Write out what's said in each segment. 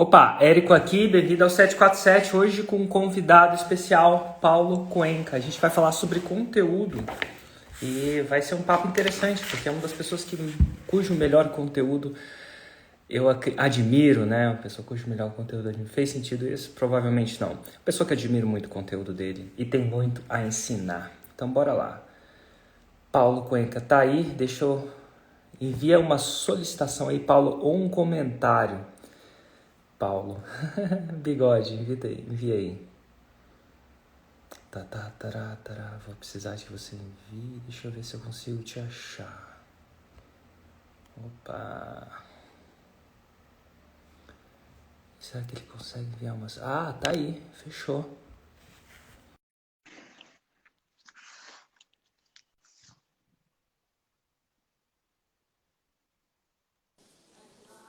Opa, Érico aqui, bem-vindo ao 747, hoje com um convidado especial, Paulo Cuenca. A gente vai falar sobre conteúdo e vai ser um papo interessante, porque é uma das pessoas cujo melhor conteúdo eu admiro, né? Uma pessoa cujo melhor conteúdo eu admiro. Fez sentido isso? Provavelmente não. Uma pessoa que admiro muito o conteúdo dele e tem muito a ensinar. Então bora lá. Paulo Cuenca tá aí, envia uma solicitação aí, Paulo, ou um comentário. Paulo. Bigode, envia aí. Vou precisar que você envie. Deixa eu ver se eu consigo te achar. Opa. Será que ele consegue enviar umas... Ah, tá aí. Fechou.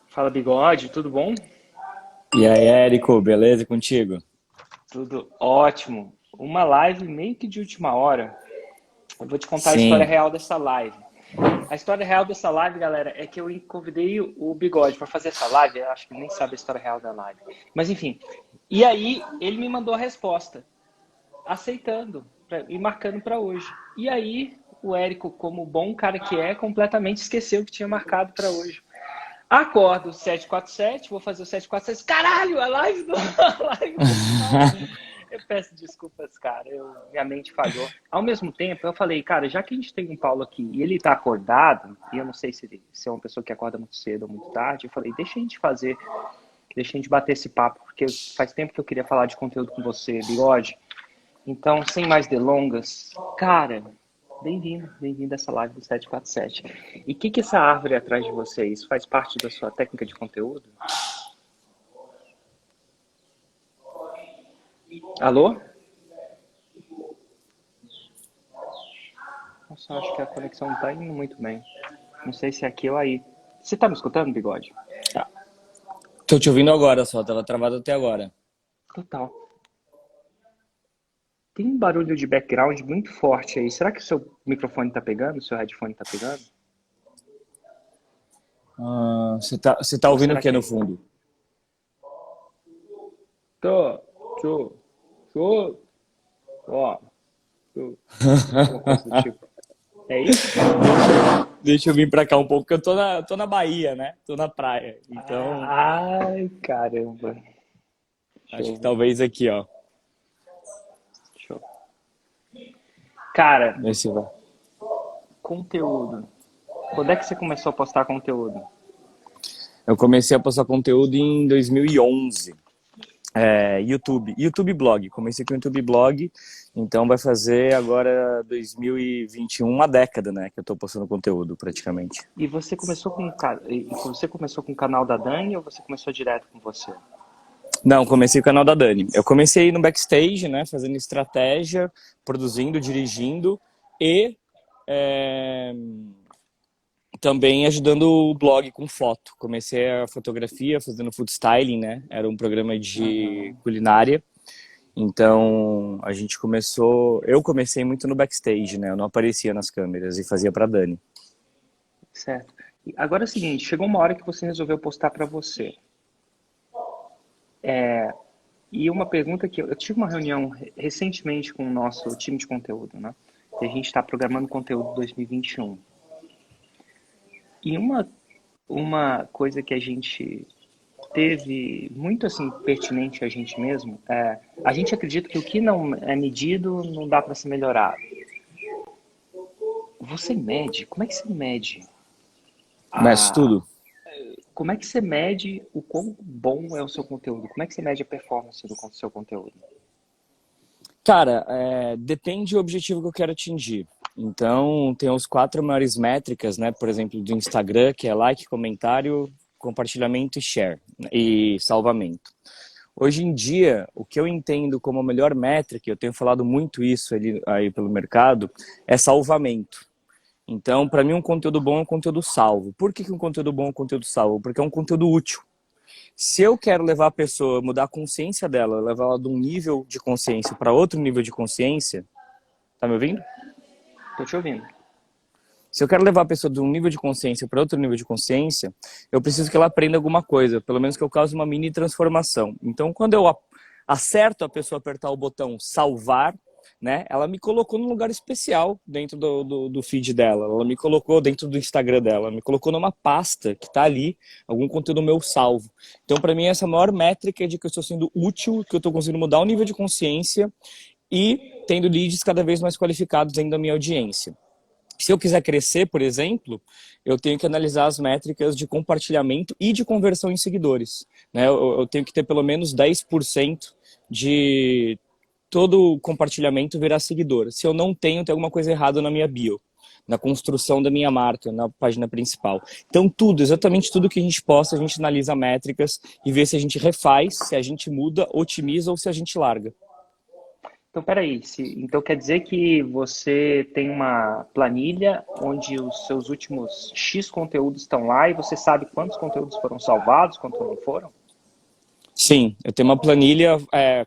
Fala, Bigode. Tudo bom? E aí, Érico, beleza contigo? Tudo ótimo. Uma live meio que de última hora. Eu vou te contar a história Sim. real dessa live. A história real dessa live, galera, é que eu convidei o Bigode para fazer essa live. Eu acho que ele nem sabe a história real da live. Mas enfim. E aí, ele me mandou a resposta, aceitando e marcando para hoje. E aí, o Érico, como bom cara que é, completamente esqueceu que tinha marcado para hoje. Acordo 747, vou fazer o 747. Caralho, a live do, a live do final. Eu peço desculpas, cara. Minha mente falhou. Ao mesmo tempo, eu falei, cara, já que a gente tem um Paulo aqui e ele tá acordado, e eu não sei se é uma pessoa que acorda muito cedo ou muito tarde, eu falei, deixa a gente bater esse papo, porque faz tempo que eu queria falar de conteúdo com você, Bigode. Então, sem mais delongas, cara, bem-vindo a essa live do 747. E o que essa árvore atrás de vocês faz parte da sua técnica de conteúdo? Alô? Nossa, acho que a conexão não tá indo muito bem. Não sei se é aqui ou aí. Você tá me escutando, Bigode? Tá. Tô te ouvindo agora só, tava travado até agora. Total. Tem um barulho de background muito forte aí. Será que o seu microfone tá pegando? O seu headphone tá pegando? Você tá Ou ouvindo o será que que no é... fundo? Tô, tô, tô, ó, tô. Alguma coisa do tipo. É isso? Deixa eu vir pra cá um pouco, porque eu tô na Bahia, né? Tô na praia. Então, Ai, caramba. Deixa acho que eu, talvez aqui, ó. deixa eu... Cara, Esse vai. conteúdo. Quando é que você começou a postar conteúdo? Eu comecei a postar conteúdo em 2011. YouTube Blog. Comecei com o YouTube Blog, então vai fazer agora 2021 uma década, né? Que eu tô postando conteúdo praticamente. E você começou com o canal da Dani ou você começou direto com você? Não, comecei o canal da Dani. Eu comecei no backstage, né, fazendo estratégia, produzindo, dirigindo e é, também ajudando o blog com foto. Comecei a fotografia fazendo food styling, né? Era um programa de Aham, culinária. Então a gente começou. Eu comecei muito no backstage, né? Eu não aparecia nas câmeras e fazia para Dani. certo. E agora é o seguinte, chegou uma hora que você resolveu postar para você. E uma pergunta que eu tive uma reunião recentemente com o nosso time de conteúdo, né? E a gente está programando conteúdo 2021. E uma coisa que a gente teve muito assim pertinente a gente mesmo é a gente acredita que o que não é medido não dá para ser melhorado. Você mede? Como é que você mede Mas a tudo. como é que você mede o quão bom é o seu conteúdo? Como é que você mede a performance do seu conteúdo? Cara, depende do objetivo que eu quero atingir. Então, tem os 4 maiores métricas, né? Por exemplo, do Instagram, que é like, comentário, compartilhamento e share, né, e salvamento. Hoje em dia, o que eu entendo como a melhor métrica, eu tenho falado muito isso aí pelo mercado, é salvamento. Então, para mim, um conteúdo bom é um conteúdo salvo. Por que um conteúdo bom é um conteúdo salvo? Porque é um conteúdo útil. Se eu quero levar a pessoa, mudar a consciência dela, levar ela de um nível de consciência para outro nível de consciência, tá me ouvindo? Tô te ouvindo. Se eu quero levar a pessoa de um nível de consciência para outro nível de consciência, eu preciso que ela aprenda alguma coisa, pelo menos que eu cause uma mini transformação. Então, quando eu acerto a pessoa apertar o botão salvar, né, ela me colocou num lugar especial dentro do feed dela, ela me colocou dentro do Instagram dela, me colocou numa pasta que está ali, algum conteúdo meu salvo. Então, para mim, essa é a maior métrica de que eu estou sendo útil, que eu estou conseguindo mudar o nível de consciência e tendo leads cada vez mais qualificados dentro da minha audiência. Se eu quiser crescer, por exemplo, eu tenho que analisar as métricas de compartilhamento e de conversão em seguidores, né? Eu tenho que ter pelo menos 10% de todo compartilhamento virar seguidor. Se eu não tenho, tem alguma coisa errada na minha bio, na construção da minha marca, na página principal. Então tudo, exatamente tudo que a gente posta, a gente analisa métricas e vê se a gente refaz, se a gente muda, otimiza ou se a gente larga. Então, peraí, então quer dizer que você tem uma planilha onde os seus últimos X conteúdos estão lá e você sabe quantos conteúdos foram salvados, quantos não foram? Sim, eu tenho uma planilha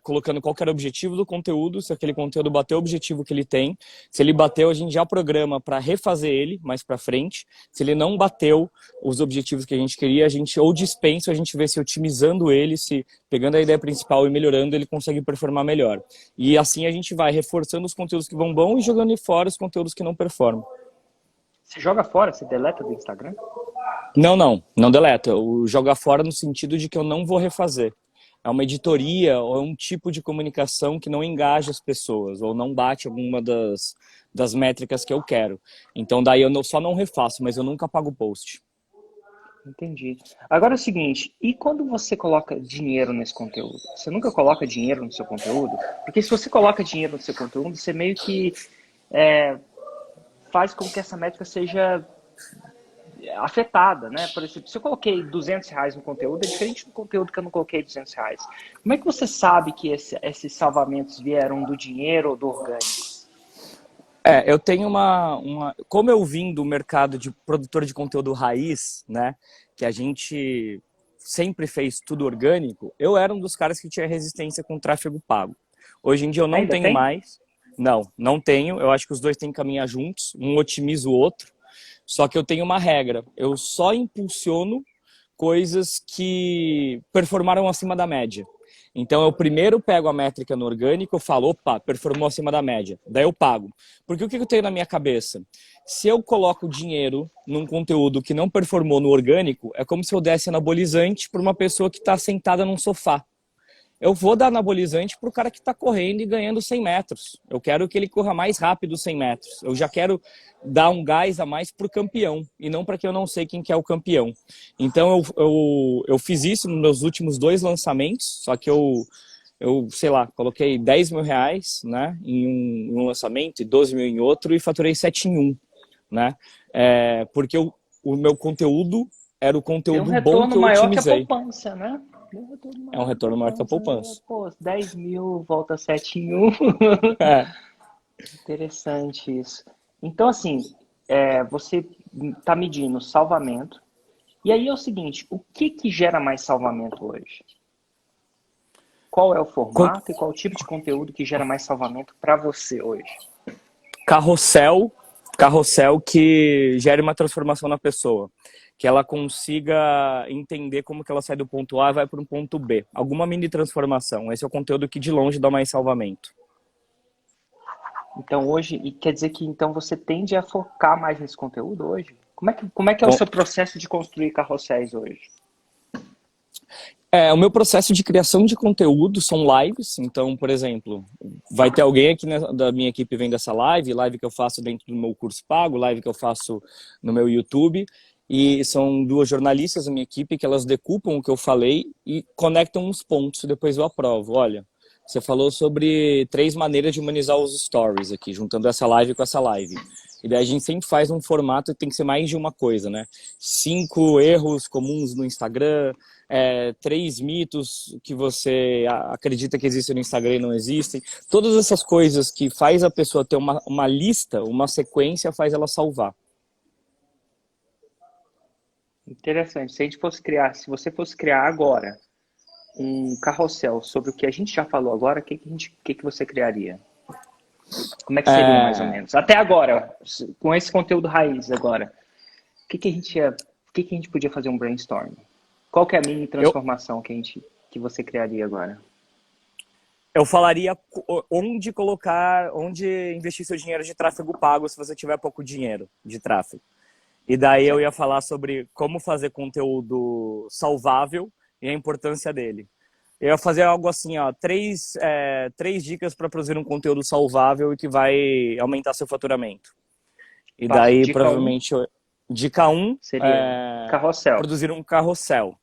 colocando qual que era o objetivo do conteúdo, se aquele conteúdo bateu o objetivo que ele tem. Se ele bateu, a gente já programa para refazer ele mais para frente. Se ele não bateu os objetivos que a gente queria, a gente ou dispensa, a gente vê se otimizando ele, se pegando a ideia principal e melhorando, ele consegue performar melhor. E assim a gente vai reforçando os conteúdos que vão bom e jogando fora os conteúdos que não performam. Você joga fora, você deleta do Instagram? Não deleta. Eu jogo fora no sentido de que eu não vou refazer. É uma editoria ou é um tipo de comunicação que não engaja as pessoas ou não bate alguma das métricas que eu quero. Então daí eu só não refaço, mas eu nunca apago o post. Entendi. Agora é o seguinte, e quando você coloca dinheiro nesse conteúdo? Você nunca coloca dinheiro no seu conteúdo? Porque se você coloca dinheiro no seu conteúdo, você meio que faz com que essa métrica seja afetada, né? Por exemplo, se eu coloquei R$ 200 no conteúdo, é diferente do conteúdo que eu não coloquei R$ 200. Como é que você sabe que esses salvamentos vieram do dinheiro ou do orgânico? Eu tenho como eu vim do mercado de produtor de conteúdo raiz, né? Que a gente sempre fez tudo orgânico, eu era um dos caras que tinha resistência com tráfego pago. Hoje em dia eu não Ainda tenho tem? mais. Não tenho. Eu acho que os dois têm que caminhar juntos. Um otimiza o outro. Só que eu tenho uma regra. Eu só impulsiono coisas que performaram acima da média. Então eu primeiro pego a métrica no orgânico, eu falo, opa, performou acima da média. Daí eu pago. Porque o que eu tenho na minha cabeça? Se eu coloco dinheiro num conteúdo que não performou no orgânico, é como se eu desse anabolizante para uma pessoa que está sentada num sofá. Eu vou dar anabolizante para o cara que está correndo e ganhando 100 metros. Eu quero que ele corra mais rápido 100 metros. Eu já quero dar um gás a mais para o campeão, e não para que eu não sei quem que é o campeão. Então eu fiz isso nos meus últimos 2 lançamentos, só que sei lá, coloquei R$ 10.000, né, em um lançamento e 12 mil em outro e faturei 7 em um, né? Porque o meu conteúdo era o Tem um conteúdo bom que retorno eu maior que a otimizei. poupança, né? É um retorno maior que a poupança. Pô, 10 mil volta 7 em um. É. Interessante isso. Então, assim, você está medindo salvamento. E aí é o seguinte, o que gera mais salvamento hoje? Qual é o formato e qual o tipo de conteúdo que gera mais salvamento para você hoje? Carrossel que gere uma transformação na pessoa. Que ela consiga entender como que ela sai do ponto A e vai para um ponto B. Alguma mini transformação. Esse é o conteúdo que de longe dá mais salvamento. Então hoje, e quer dizer que então você tende a focar mais nesse conteúdo hoje? Como é que é o seu processo de construir carrosséis hoje? O meu processo de criação de conteúdo são lives. Então, por exemplo, vai ter alguém aqui da minha equipe vendo essa live que eu faço dentro do meu curso pago, live que eu faço no meu YouTube. E são 2 jornalistas da minha equipe que elas decupam o que eu falei e conectam uns pontos e depois eu aprovo. Olha, você falou sobre 3 maneiras de humanizar os stories aqui, juntando essa live com essa live. E daí a gente sempre faz um formato que tem que ser mais de uma coisa, né? 5 erros comuns no Instagram, 3 mitos que você acredita que existem no Instagram e não existem. Todas essas coisas que faz a pessoa ter uma lista, uma sequência, faz ela salvar. Interessante. Se você fosse criar agora um carrossel sobre o que a gente já falou agora, o que você criaria? Como é que seria mais ou menos? Até agora, com esse conteúdo raiz agora, o que que a gente podia fazer um brainstorm? Qual que é a mini Eu, transformação que você criaria agora? eu falaria onde colocar, onde investir seu dinheiro de tráfego pago se você tiver pouco dinheiro de tráfego. E daí eu ia Certo. falar sobre como fazer conteúdo salvável e a importância dele. Eu ia fazer algo assim, ó, três dicas para produzir um conteúdo salvável e que vai aumentar seu faturamento. E Tá. daí, Dica um provavelmente, dica um seria carrossel. produzir um carrossel.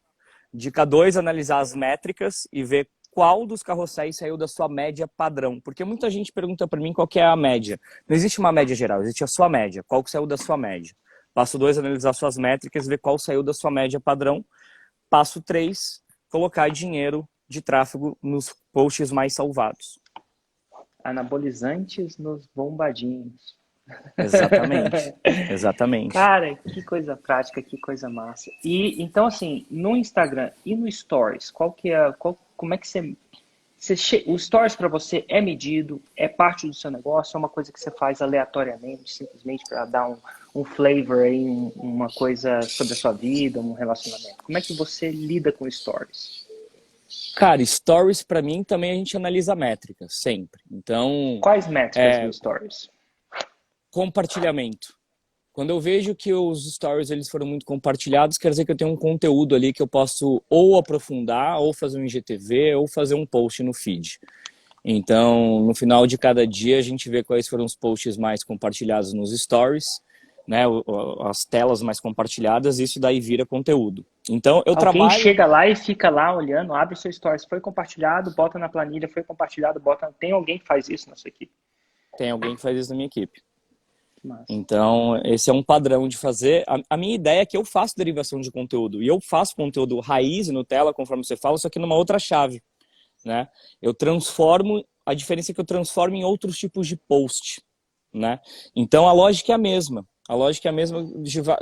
Dica 2, analisar as métricas e ver qual dos carrosséis saiu da sua média padrão. Porque muita gente pergunta para mim qual que é a média. Não existe uma média geral, existe a sua média. Qual que saiu da sua média? Passo 2, analisar suas métricas e ver qual saiu da sua média padrão. Passo 3, colocar dinheiro de tráfego nos posts mais salvados. Anabolizantes nos bombadinhos. Exatamente, exatamente. Cara, que coisa prática, que coisa massa. E então assim, no Instagram e no Stories, como é que o Stories para você é medido, é parte do seu negócio, é uma coisa que você faz aleatoriamente, simplesmente para dar um flavor aí, uma coisa sobre a sua vida, um relacionamento. Como é que você lida com Stories? Cara, stories para mim também a gente analisa métricas, sempre. Então, Quais métricas no Stories? compartilhamento. Quando eu vejo que os stories eles foram muito compartilhados, quer dizer que eu tenho um conteúdo ali que eu posso ou aprofundar, ou fazer um IGTV, ou fazer um post no feed. Então, no final de cada dia, a gente vê quais foram os posts mais compartilhados nos stories, né, as telas mais compartilhadas, e isso daí vira conteúdo. Então, eu Alguém trabalho... chega lá e fica lá olhando, abre o seu Stories, foi compartilhado, bota na planilha, foi compartilhado, bota. Tem alguém que faz isso na sua equipe? Tem alguém que faz isso na minha equipe. Massa. Então, esse é um padrão de fazer. A minha ideia é que eu faço derivação de conteúdo. E eu faço conteúdo raiz e Nutella, conforme você fala, só que numa outra chave, né? Eu transformo... A diferença é que eu transformo em outros tipos de post, né? Então, a lógica é a mesma. A lógica é a mesma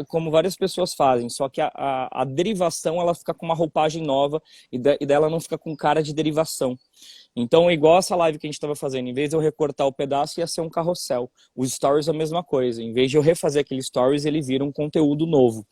como várias pessoas fazem, só que a derivação ela fica com uma roupagem nova e dela não fica com cara de derivação. Então, igual essa live que a gente estava fazendo, em vez de eu recortar o pedaço, ia ser um carrossel. Os stories é a mesma coisa. Em vez de eu refazer aquele stories, ele vira um conteúdo novo,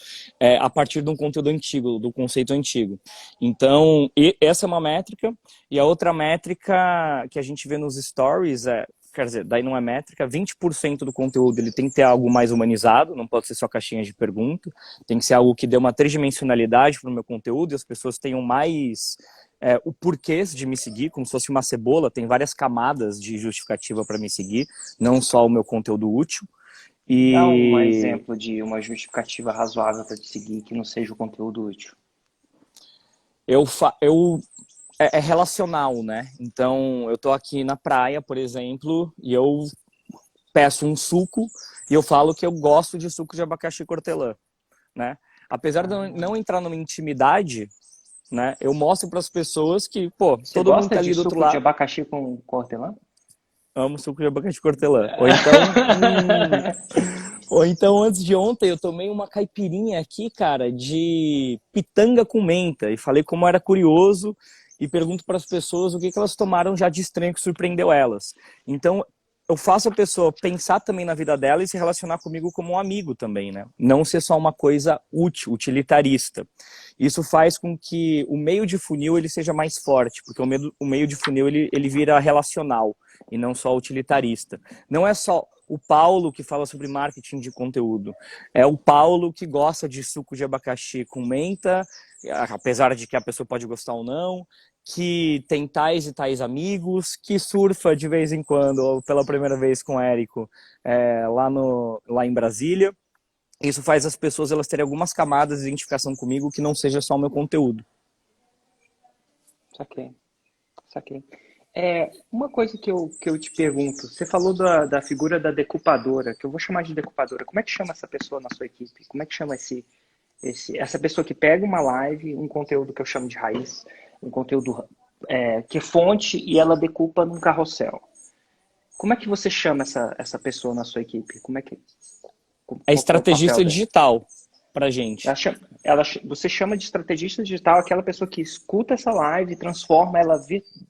a partir de um conteúdo antigo, do conceito antigo. Então, essa é uma métrica. E a outra métrica que a gente vê nos stories quer dizer, daí não é métrica, 20% do conteúdo ele tem que ter algo mais humanizado, não pode ser só caixinha de pergunta, tem que ser algo que dê uma tridimensionalidade para o meu conteúdo e as pessoas tenham mais o porquê de me seguir, como se fosse uma cebola, tem várias camadas de justificativa para me seguir, não só o meu conteúdo útil. Dá um E exemplo de uma justificativa razoável para te seguir que não seja o conteúdo útil. é relacional, né? Então, eu tô aqui na praia, por exemplo, e eu peço um suco e eu falo que eu gosto de suco de abacaxi hortelã, né? Apesar de eu não entrar numa intimidade, né? Eu mostro para as pessoas que, pô, Você todo mundo gosta tá de ali do outro suco de lado. abacaxi com hortelã? Amo suco de abacaxi hortelã. Ou então, antes de ontem, eu tomei uma caipirinha aqui, cara, de pitanga com menta. E falei como era curioso e pergunto para as pessoas o que elas tomaram já de estranho que surpreendeu elas. Então, eu faço a pessoa pensar também na vida dela e se relacionar comigo como um amigo também, né? Não ser só uma coisa útil, utilitarista. Isso faz com que o meio de funil ele seja mais forte, porque o meio de funil ele vira relacional e não só utilitarista. Não é só o Paulo que fala sobre marketing de conteúdo. É o Paulo que gosta de suco de abacaxi com menta, apesar de que a pessoa pode gostar ou não, que tem tais e tais amigos, que surfa de vez em quando, ou pela primeira vez com o Érico, lá em Brasília. Isso faz as pessoas elas terem algumas camadas de identificação comigo que não seja só o meu conteúdo. Saquei, saquei. Uma coisa que eu te pergunto, você falou da figura da decupadora, que eu vou chamar de decupadora. Como é que chama essa pessoa na sua equipe? Como é que chama essa pessoa que pega uma live, um conteúdo que eu chamo de raiz, um conteúdo que é fonte e ela decupa num carrossel? Como é que você chama essa pessoa na sua equipe? É Qual que é o papel estrategista dela? digital pra gente. Você chama de estrategista digital aquela pessoa que escuta essa live e transforma ela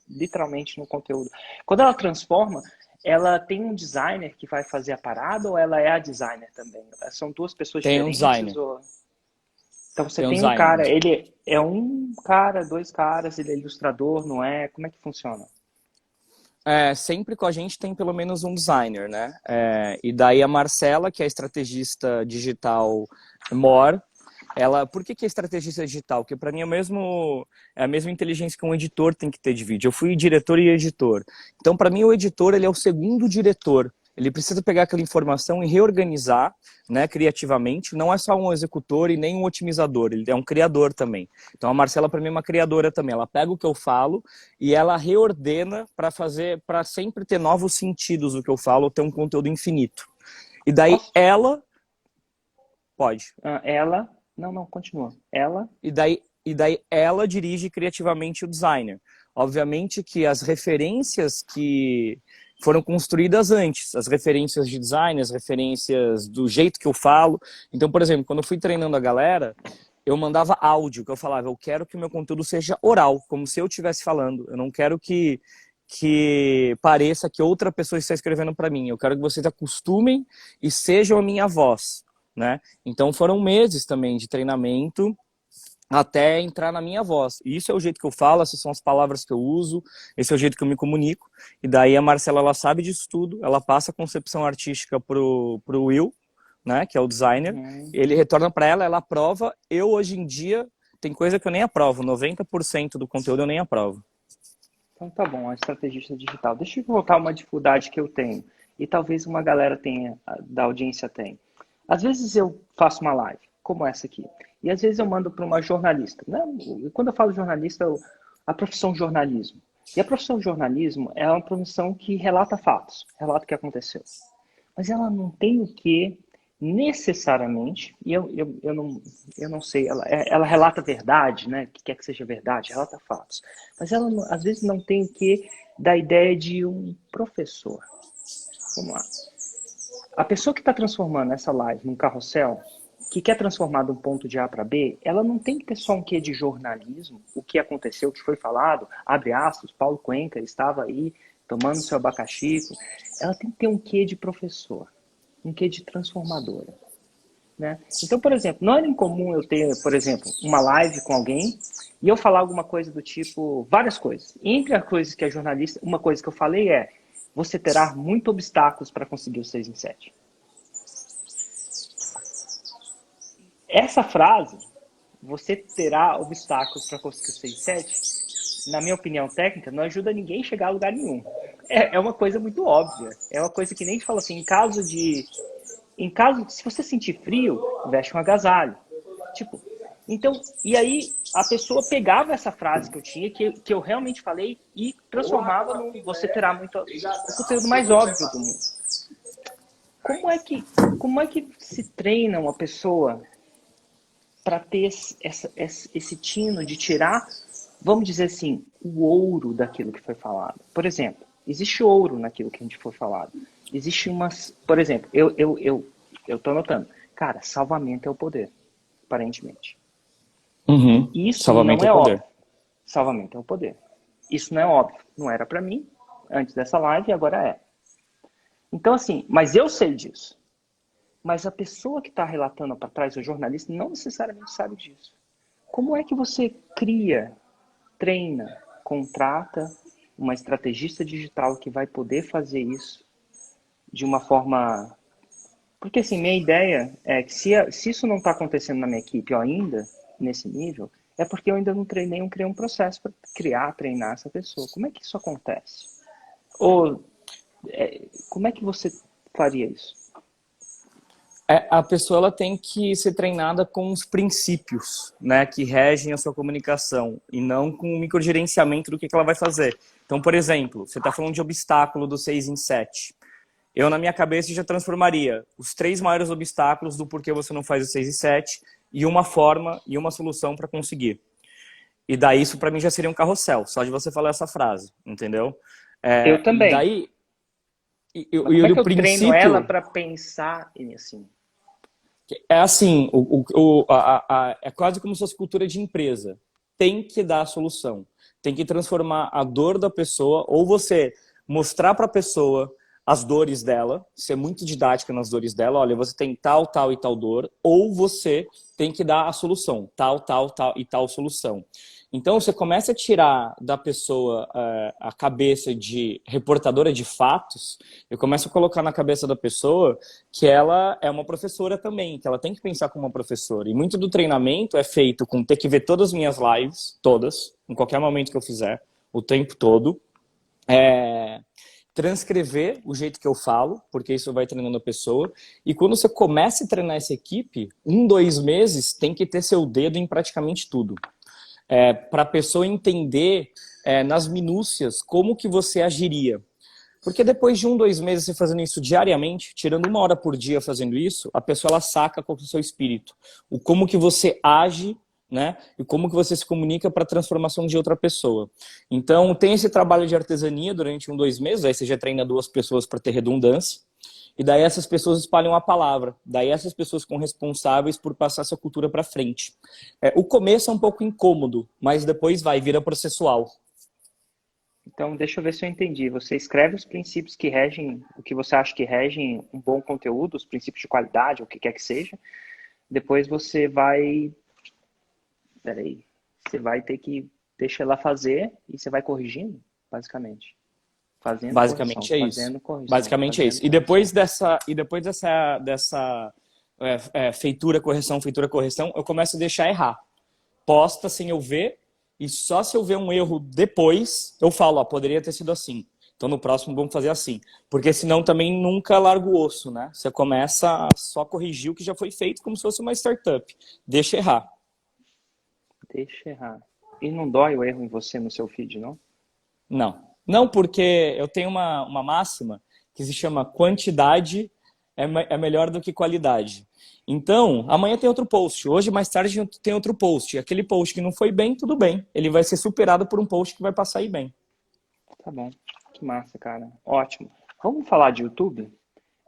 literalmente no conteúdo. Quando ela transforma, ela tem um designer que vai fazer a parada ou ela é a designer também? São duas pessoas Tem um diferentes? designer. Ou... Então você Tem um tem um designer. cara, ele é um cara, dois caras, ele é ilustrador, não é? Como é que funciona? Sempre com a gente tem pelo menos um designer, né? E daí a Marcela, que é a estrategista digital mor, por que é estrategista digital? Porque para mim é a mesma inteligência que um editor tem que ter de vídeo. Eu fui diretor e editor. Então, para mim, o editor ele é o segundo diretor. Ele precisa pegar aquela informação e reorganizar, né, criativamente. Não é só um executor e nem um otimizador, ele é um criador também. Então, a Marcela, para mim, é uma criadora também. Ela pega o que eu falo e ela reordena para sempre ter novos sentidos o que eu falo, ter um conteúdo infinito. E daí Posso? ela... Pode. Ela... Não, não, continua. Ela... E daí ela dirige criativamente o designer. Obviamente que as referências que foram construídas antes, as referências de design, as referências do jeito que eu falo. Então, por exemplo, quando eu fui treinando a galera, eu mandava áudio, que eu falava, eu quero que o meu conteúdo seja oral, como se eu estivesse falando. Eu não quero que pareça que outra pessoa está escrevendo para mim. Eu quero que vocês acostumem e sejam a minha voz, né? Então foram meses também de treinamento até entrar na minha voz. E isso é o jeito que eu falo, essas são as palavras que eu uso, esse é o jeito que eu me comunico. E daí a Marcela, ela sabe disso tudo, ela passa a concepção artística pro Will, né, que é o designer, Uhum. ele retorna para ela aprova. Eu, hoje em dia, tem coisa que eu nem aprovo, 90% do conteúdo eu nem aprovo. Então tá bom, a estrategista digital. Deixa eu voltar a uma dificuldade que eu tenho. E talvez uma galera tenha, da audiência tenha. Às vezes eu faço uma live, como essa aqui. E às vezes eu mando para uma jornalista. Né? Quando eu falo jornalista, a profissão jornalismo. E a profissão jornalismo é uma profissão que relata fatos, relata o que aconteceu. Mas ela não tem o que necessariamente, e eu não sei, ela relata verdade, né? Que quer que seja verdade, relata fatos. Mas ela, às vezes, não tem o que da ideia de um professor. Vamos lá. A pessoa que está transformando essa live num carrossel, que quer transformar de um ponto de A para B, ela não tem que ter só um quê de jornalismo, o que aconteceu, o que foi falado, abre aspas, Paulo Cuenca estava aí tomando seu abacaxi. Ela tem que ter um quê de professor, um quê de transformadora. Né? Então, por exemplo, não era incomum eu ter, por exemplo, uma live com alguém e eu falar alguma coisa do tipo, várias coisas. Entre as coisas que a jornalista, uma coisa que eu falei é, você terá muitos obstáculos para conseguir o 6 em 7. Essa frase, você terá obstáculos para conseguir o 6 em 7, na minha opinião técnica, não ajuda ninguém a chegar a lugar nenhum. É uma coisa muito óbvia. É uma coisa que nem fala assim, se você sentir frio, veste um agasalho. Tipo, então, e aí a pessoa pegava essa frase que eu tinha, que eu realmente falei, e transformava no você terá muito, o conteúdo mais óbvio do mundo. Como é que se treina uma pessoa para ter esse tino de tirar, vamos dizer assim, o ouro daquilo que foi falado? Por exemplo, existe ouro naquilo que a gente foi falado. Existe umas, por exemplo, eu tô anotando, cara, salvamento é o poder, aparentemente. Uhum. Isso Salvamento não é é poder. óbvio. Salvamento é o poder. Isso não é óbvio. Não era para mim antes dessa live e agora é. Então, assim, mas eu sei disso. Mas a pessoa que está relatando para trás, o jornalista, não necessariamente sabe disso. Como é que você cria, treina, contrata uma estrategista digital que vai poder fazer isso de uma forma... Porque, assim, minha ideia é que se isso não está acontecendo na minha equipe ainda, nesse nível, é porque eu ainda não treinei, criei um processo para criar, treinar essa pessoa. Como é que isso acontece? Ou como é que você faria isso? A pessoa ela tem que ser treinada com os princípios, né, que regem a sua comunicação e não com o microgerenciamento do que ela vai fazer. Então, por exemplo, você está falando de obstáculo do 6 em 7. Eu, na minha cabeça, já transformaria os 3 maiores obstáculos do porquê você não faz o 6 em 7 e uma forma e uma solução para conseguir. E daí isso para mim já seria um carrossel, só de você falar essa frase, entendeu? Eu E também. daí... Mas como é que o eu treino ela princípio... para pensar assim? É assim, é quase como se fosse cultura de empresa. Tem que dar a solução. Tem que transformar a dor da pessoa, ou você mostrar para a pessoa as dores dela, ser muito didática nas dores dela. Olha, você tem tal, tal e tal dor, ou você tem que dar a solução, tal, tal, tal e tal solução. Então, você começa a tirar da pessoa a cabeça de reportadora de fatos, eu começo a colocar na cabeça da pessoa que ela é uma professora também, que ela tem que pensar como uma professora. E muito do treinamento é feito com ter que ver todas as minhas lives, todas, em qualquer momento que eu fizer, o tempo todo. Transcrever o jeito que eu falo, porque isso vai treinando a pessoa. E quando você começa a treinar essa equipe, 1, 2 meses, tem que ter seu dedo em praticamente tudo. Para a pessoa entender nas minúcias como que você agiria. Porque depois de 1, 2 meses você fazendo isso diariamente, tirando 1 hora por dia fazendo isso, a pessoa ela saca qual é o seu espírito. O como que você age, né? E como que você se comunica para a transformação de outra pessoa. Então, tem esse trabalho de artesania durante 1, 2 meses, aí você já treina 2 pessoas para ter redundância, e daí essas pessoas espalham a palavra, daí essas pessoas ficam responsáveis por passar essa cultura para frente. O começo é um pouco incômodo, mas depois vira processual. Então, deixa eu ver se eu entendi. Você escreve os princípios que regem, o que você acha que regem um bom conteúdo, os princípios de qualidade, o que quer que seja. Depois você vai... Peraí. Você vai ter que deixar ela fazer e você vai corrigindo, basicamente. Fazendo Basicamente correção, é isso. fazendo correção, Basicamente fazendo é isso. E depois dessa feitura, correção, eu começo a deixar errar. Posta sem eu ver, e só se eu ver um erro depois, eu falo, poderia ter sido assim. Então no próximo vamos fazer assim. Porque senão também nunca larga o osso, né? Você começa a só corrigir o que já foi feito como se fosse uma startup. Deixa errar. Deixa errar. E não dói o erro em você no seu feed, não? Não. Não, porque eu tenho uma máxima que se chama quantidade é melhor do que qualidade. Então, amanhã tem outro post. Hoje, mais tarde, tem outro post. Aquele post que não foi bem, tudo bem. Ele vai ser superado por um post que vai passar aí bem. Tá bom. Que massa, cara. Ótimo. Vamos falar de YouTube?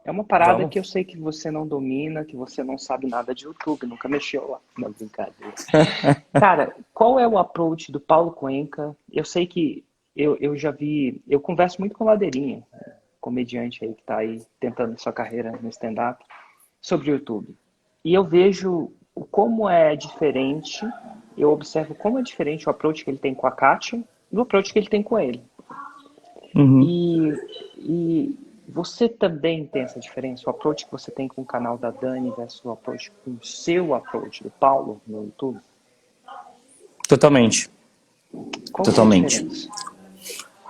É uma parada Vamos. que eu sei que você não domina, que você não sabe nada de YouTube, nunca mexeu lá. Não, brincadeira. Cara, qual é o approach do Paulo Cuenca? Eu sei que eu já vi... Eu converso muito com o Ladeirinha, comediante aí que tá aí tentando sua carreira no stand-up, sobre o YouTube. E eu vejo como é diferente, eu observo como é diferente o approach que ele tem com a Kátia do approach que ele tem com ele. Uhum. E você também tem essa diferença? O approach que você tem com o canal da Dani versus o approach com o seu approach do Paulo no YouTube? Totalmente. Qual Totalmente. é a diferença?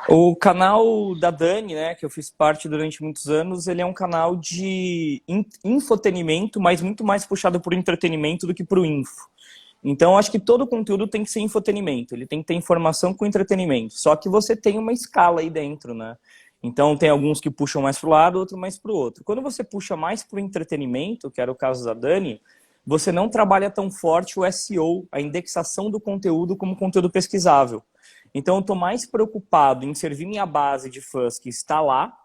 O canal da Dani, né, que eu fiz parte durante muitos anos, ele é um canal de infotenimento, mas muito mais puxado por entretenimento do que por info. Então, acho que todo conteúdo tem que ser infotenimento, ele tem que ter informação com entretenimento. Só que você tem uma escala aí dentro, né? Então, tem alguns que puxam mais para o lado, outros mais para o outro. Quando você puxa mais para o entretenimento, que era o caso da Dani, você não trabalha tão forte o SEO, a indexação do conteúdo como conteúdo pesquisável. Então, eu estou mais preocupado em servir minha base de fãs que está lá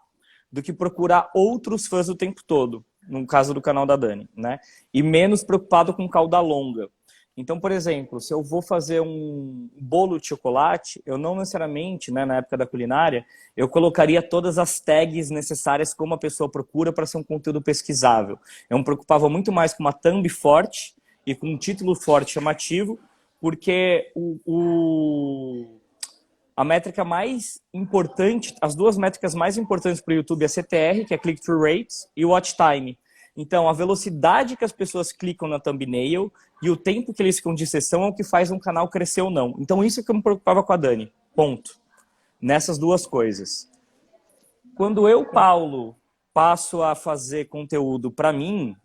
do que procurar outros fãs o tempo todo, no caso do canal da Dani, né? E menos preocupado com cauda longa. Então, por exemplo, se eu vou fazer um bolo de chocolate, eu não necessariamente, né, na época da culinária, eu colocaria todas as tags necessárias como a pessoa procura para ser um conteúdo pesquisável. Eu me preocupava muito mais com uma thumb forte e com um título forte chamativo, porque a métrica mais importante, as 2 métricas mais importantes para o YouTube é CTR, que é Click-Through Rates, e Watch Time. Então, a velocidade que as pessoas clicam na thumbnail e o tempo que eles ficam de sessão é o que faz um canal crescer ou não. Então, isso é que eu me preocupava com a Dani. Ponto. Nessas 2 coisas. Quando eu, Paulo, passo a fazer conteúdo para mim,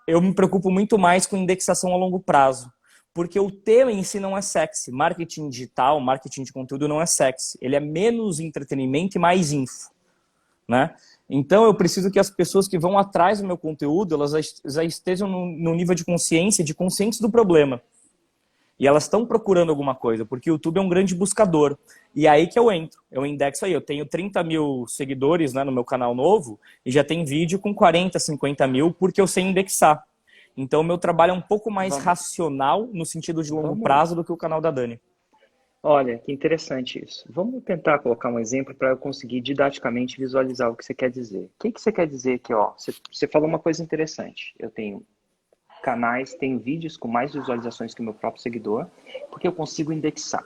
eu me preocupo muito mais com indexação a longo prazo. Porque o tema em si não é sexy. Marketing digital, marketing de conteúdo não é sexy. Ele é menos entretenimento e mais info, né? Então eu preciso que as pessoas que vão atrás do meu conteúdo, elas já estejam no nível de consciência, de conscientes do problema. E elas estão procurando alguma coisa, porque o YouTube é um grande buscador. E é aí que eu entro. Eu indexo aí. Eu tenho 30 mil seguidores, né, no meu canal novo, e já tem vídeo com 40, 50 mil, porque eu sei indexar. Então, o meu trabalho é um pouco mais racional, no sentido de longo prazo, do que o canal da Dani. Olha, que interessante isso. Vamos tentar colocar um exemplo para eu conseguir didaticamente visualizar o que você quer dizer. O que que você quer dizer aqui, ó? Você falou uma coisa interessante. Eu tenho canais, tenho vídeos com mais visualizações que o meu próprio seguidor, porque eu consigo indexar.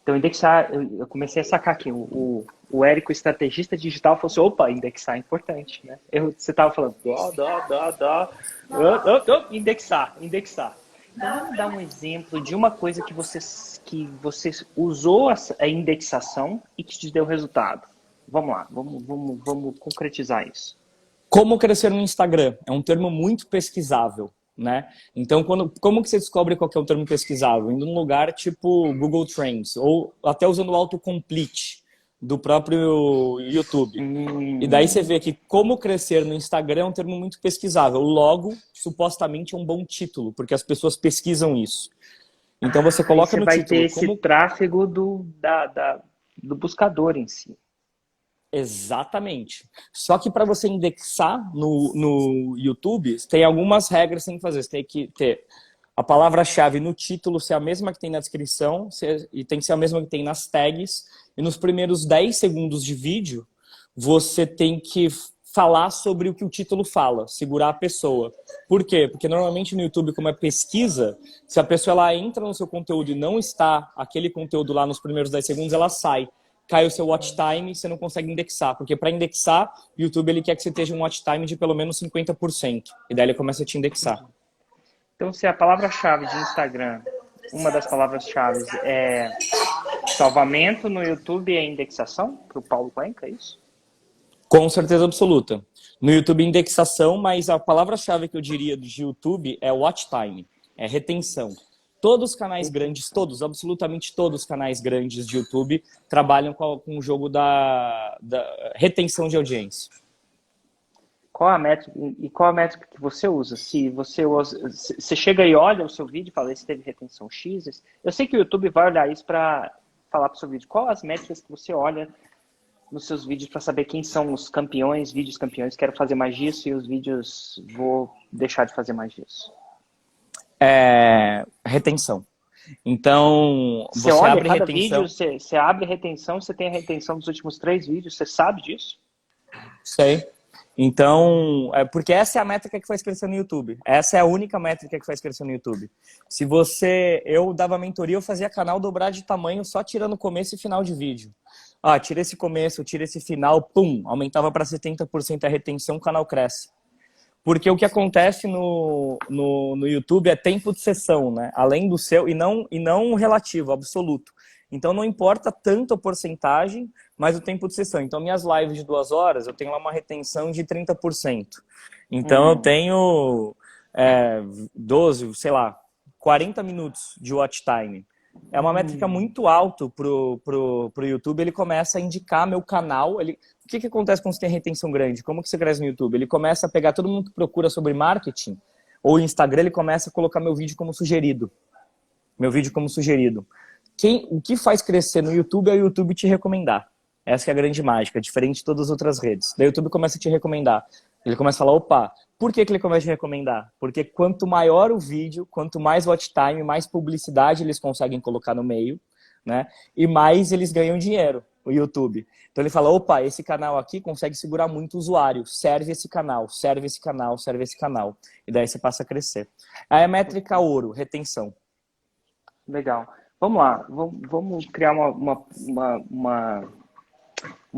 Então, indexar, eu comecei a sacar aqui, o Érico, estrategista digital, falou assim, opa, indexar é importante, né? Você estava falando, indexar. Então, vamos dar um exemplo de uma coisa que você usou a indexação e que te deu resultado. Vamos lá, vamos concretizar isso. Como crescer no Instagram? É um termo muito pesquisável, né? Então, como que você descobre qual que é o termo pesquisável? Indo num lugar tipo Google Trends, ou até usando o autocomplete do próprio YouTube. E daí você vê que como crescer no Instagram é um termo muito pesquisável. Logo, supostamente é um bom título, porque as pessoas pesquisam isso. Então você coloca no vai título ter esse tráfego do buscador em si. Exatamente. Só que para você indexar no YouTube, tem algumas regras que você tem que fazer. Você tem que ter a palavra-chave no título ser a mesma que tem na descrição, e tem que ser a mesma que tem nas tags. E nos primeiros 10 segundos de vídeo, você tem que falar sobre o que o título fala, segurar a pessoa. Por quê? Porque normalmente no YouTube, como é pesquisa, se a pessoa ela entra no seu conteúdo e não está aquele conteúdo lá nos primeiros 10 segundos, ela sai. Cai o seu watch time e você não consegue indexar. Porque para indexar, o YouTube ele quer que você esteja um watch time de pelo menos 50%. E daí ele começa a te indexar. Então, se a palavra-chave de Instagram, uma das palavras-chave é salvamento no YouTube é indexação, para o Paulo Cuenca, é isso? Com certeza absoluta. No YouTube, indexação, mas a palavra-chave que eu diria de YouTube é watch time, é retenção. Todos os canais grandes, absolutamente todos os canais grandes de YouTube trabalham com o jogo da retenção de audiência. Qual a métrica que você usa? Se você chega e olha o seu vídeo e fala, esse teve retenção X, eu sei que o YouTube vai olhar isso para falar para o seu vídeo. Qual as métricas que você olha nos seus vídeos para saber quem são os campeões, vídeos campeões, quero fazer mais disso e os vídeos vou deixar de fazer mais disso? Retenção. Então, você olha abre cada retenção. Vídeo, você abre retenção, você tem a retenção dos últimos 3 vídeos, você sabe disso? Sei. Então, porque essa é a métrica que faz crescer no YouTube. Essa é a única métrica que faz crescer no YouTube. Se eu dava mentoria, eu fazia canal dobrar de tamanho só tirando começo e final de vídeo. Tira esse começo, tira esse final, pum, aumentava para 70% a retenção, o canal cresce. Porque o que acontece no YouTube é tempo de sessão, né? Além do seu, e não relativo, absoluto. Então não importa tanto a porcentagem, mas o tempo de sessão. Então minhas lives de 2 horas, eu tenho lá uma retenção de 30%. Então eu tenho 12, sei lá, 40 minutos de watch time. É uma métrica muito alta pro YouTube, ele começa a indicar meu canal. O que acontece quando você tem retenção grande? Como que você cresce no YouTube? Ele começa a pegar todo mundo que procura sobre marketing, ou Instagram, ele começa a colocar meu vídeo como sugerido. O que faz crescer no YouTube é o YouTube te recomendar. Essa é a grande mágica, diferente de todas as outras redes. Daí o YouTube começa a te recomendar. Ele começa a falar, opa, por que ele começa a te recomendar? Porque quanto maior o vídeo, quanto mais watch time, mais publicidade eles conseguem colocar no meio, né? E mais eles ganham dinheiro, o YouTube. Então ele fala, opa, esse canal aqui consegue segurar muito usuário, serve esse canal. E daí você passa a crescer. Aí a métrica ouro, retenção. Legal. Vamos lá, vamos criar uma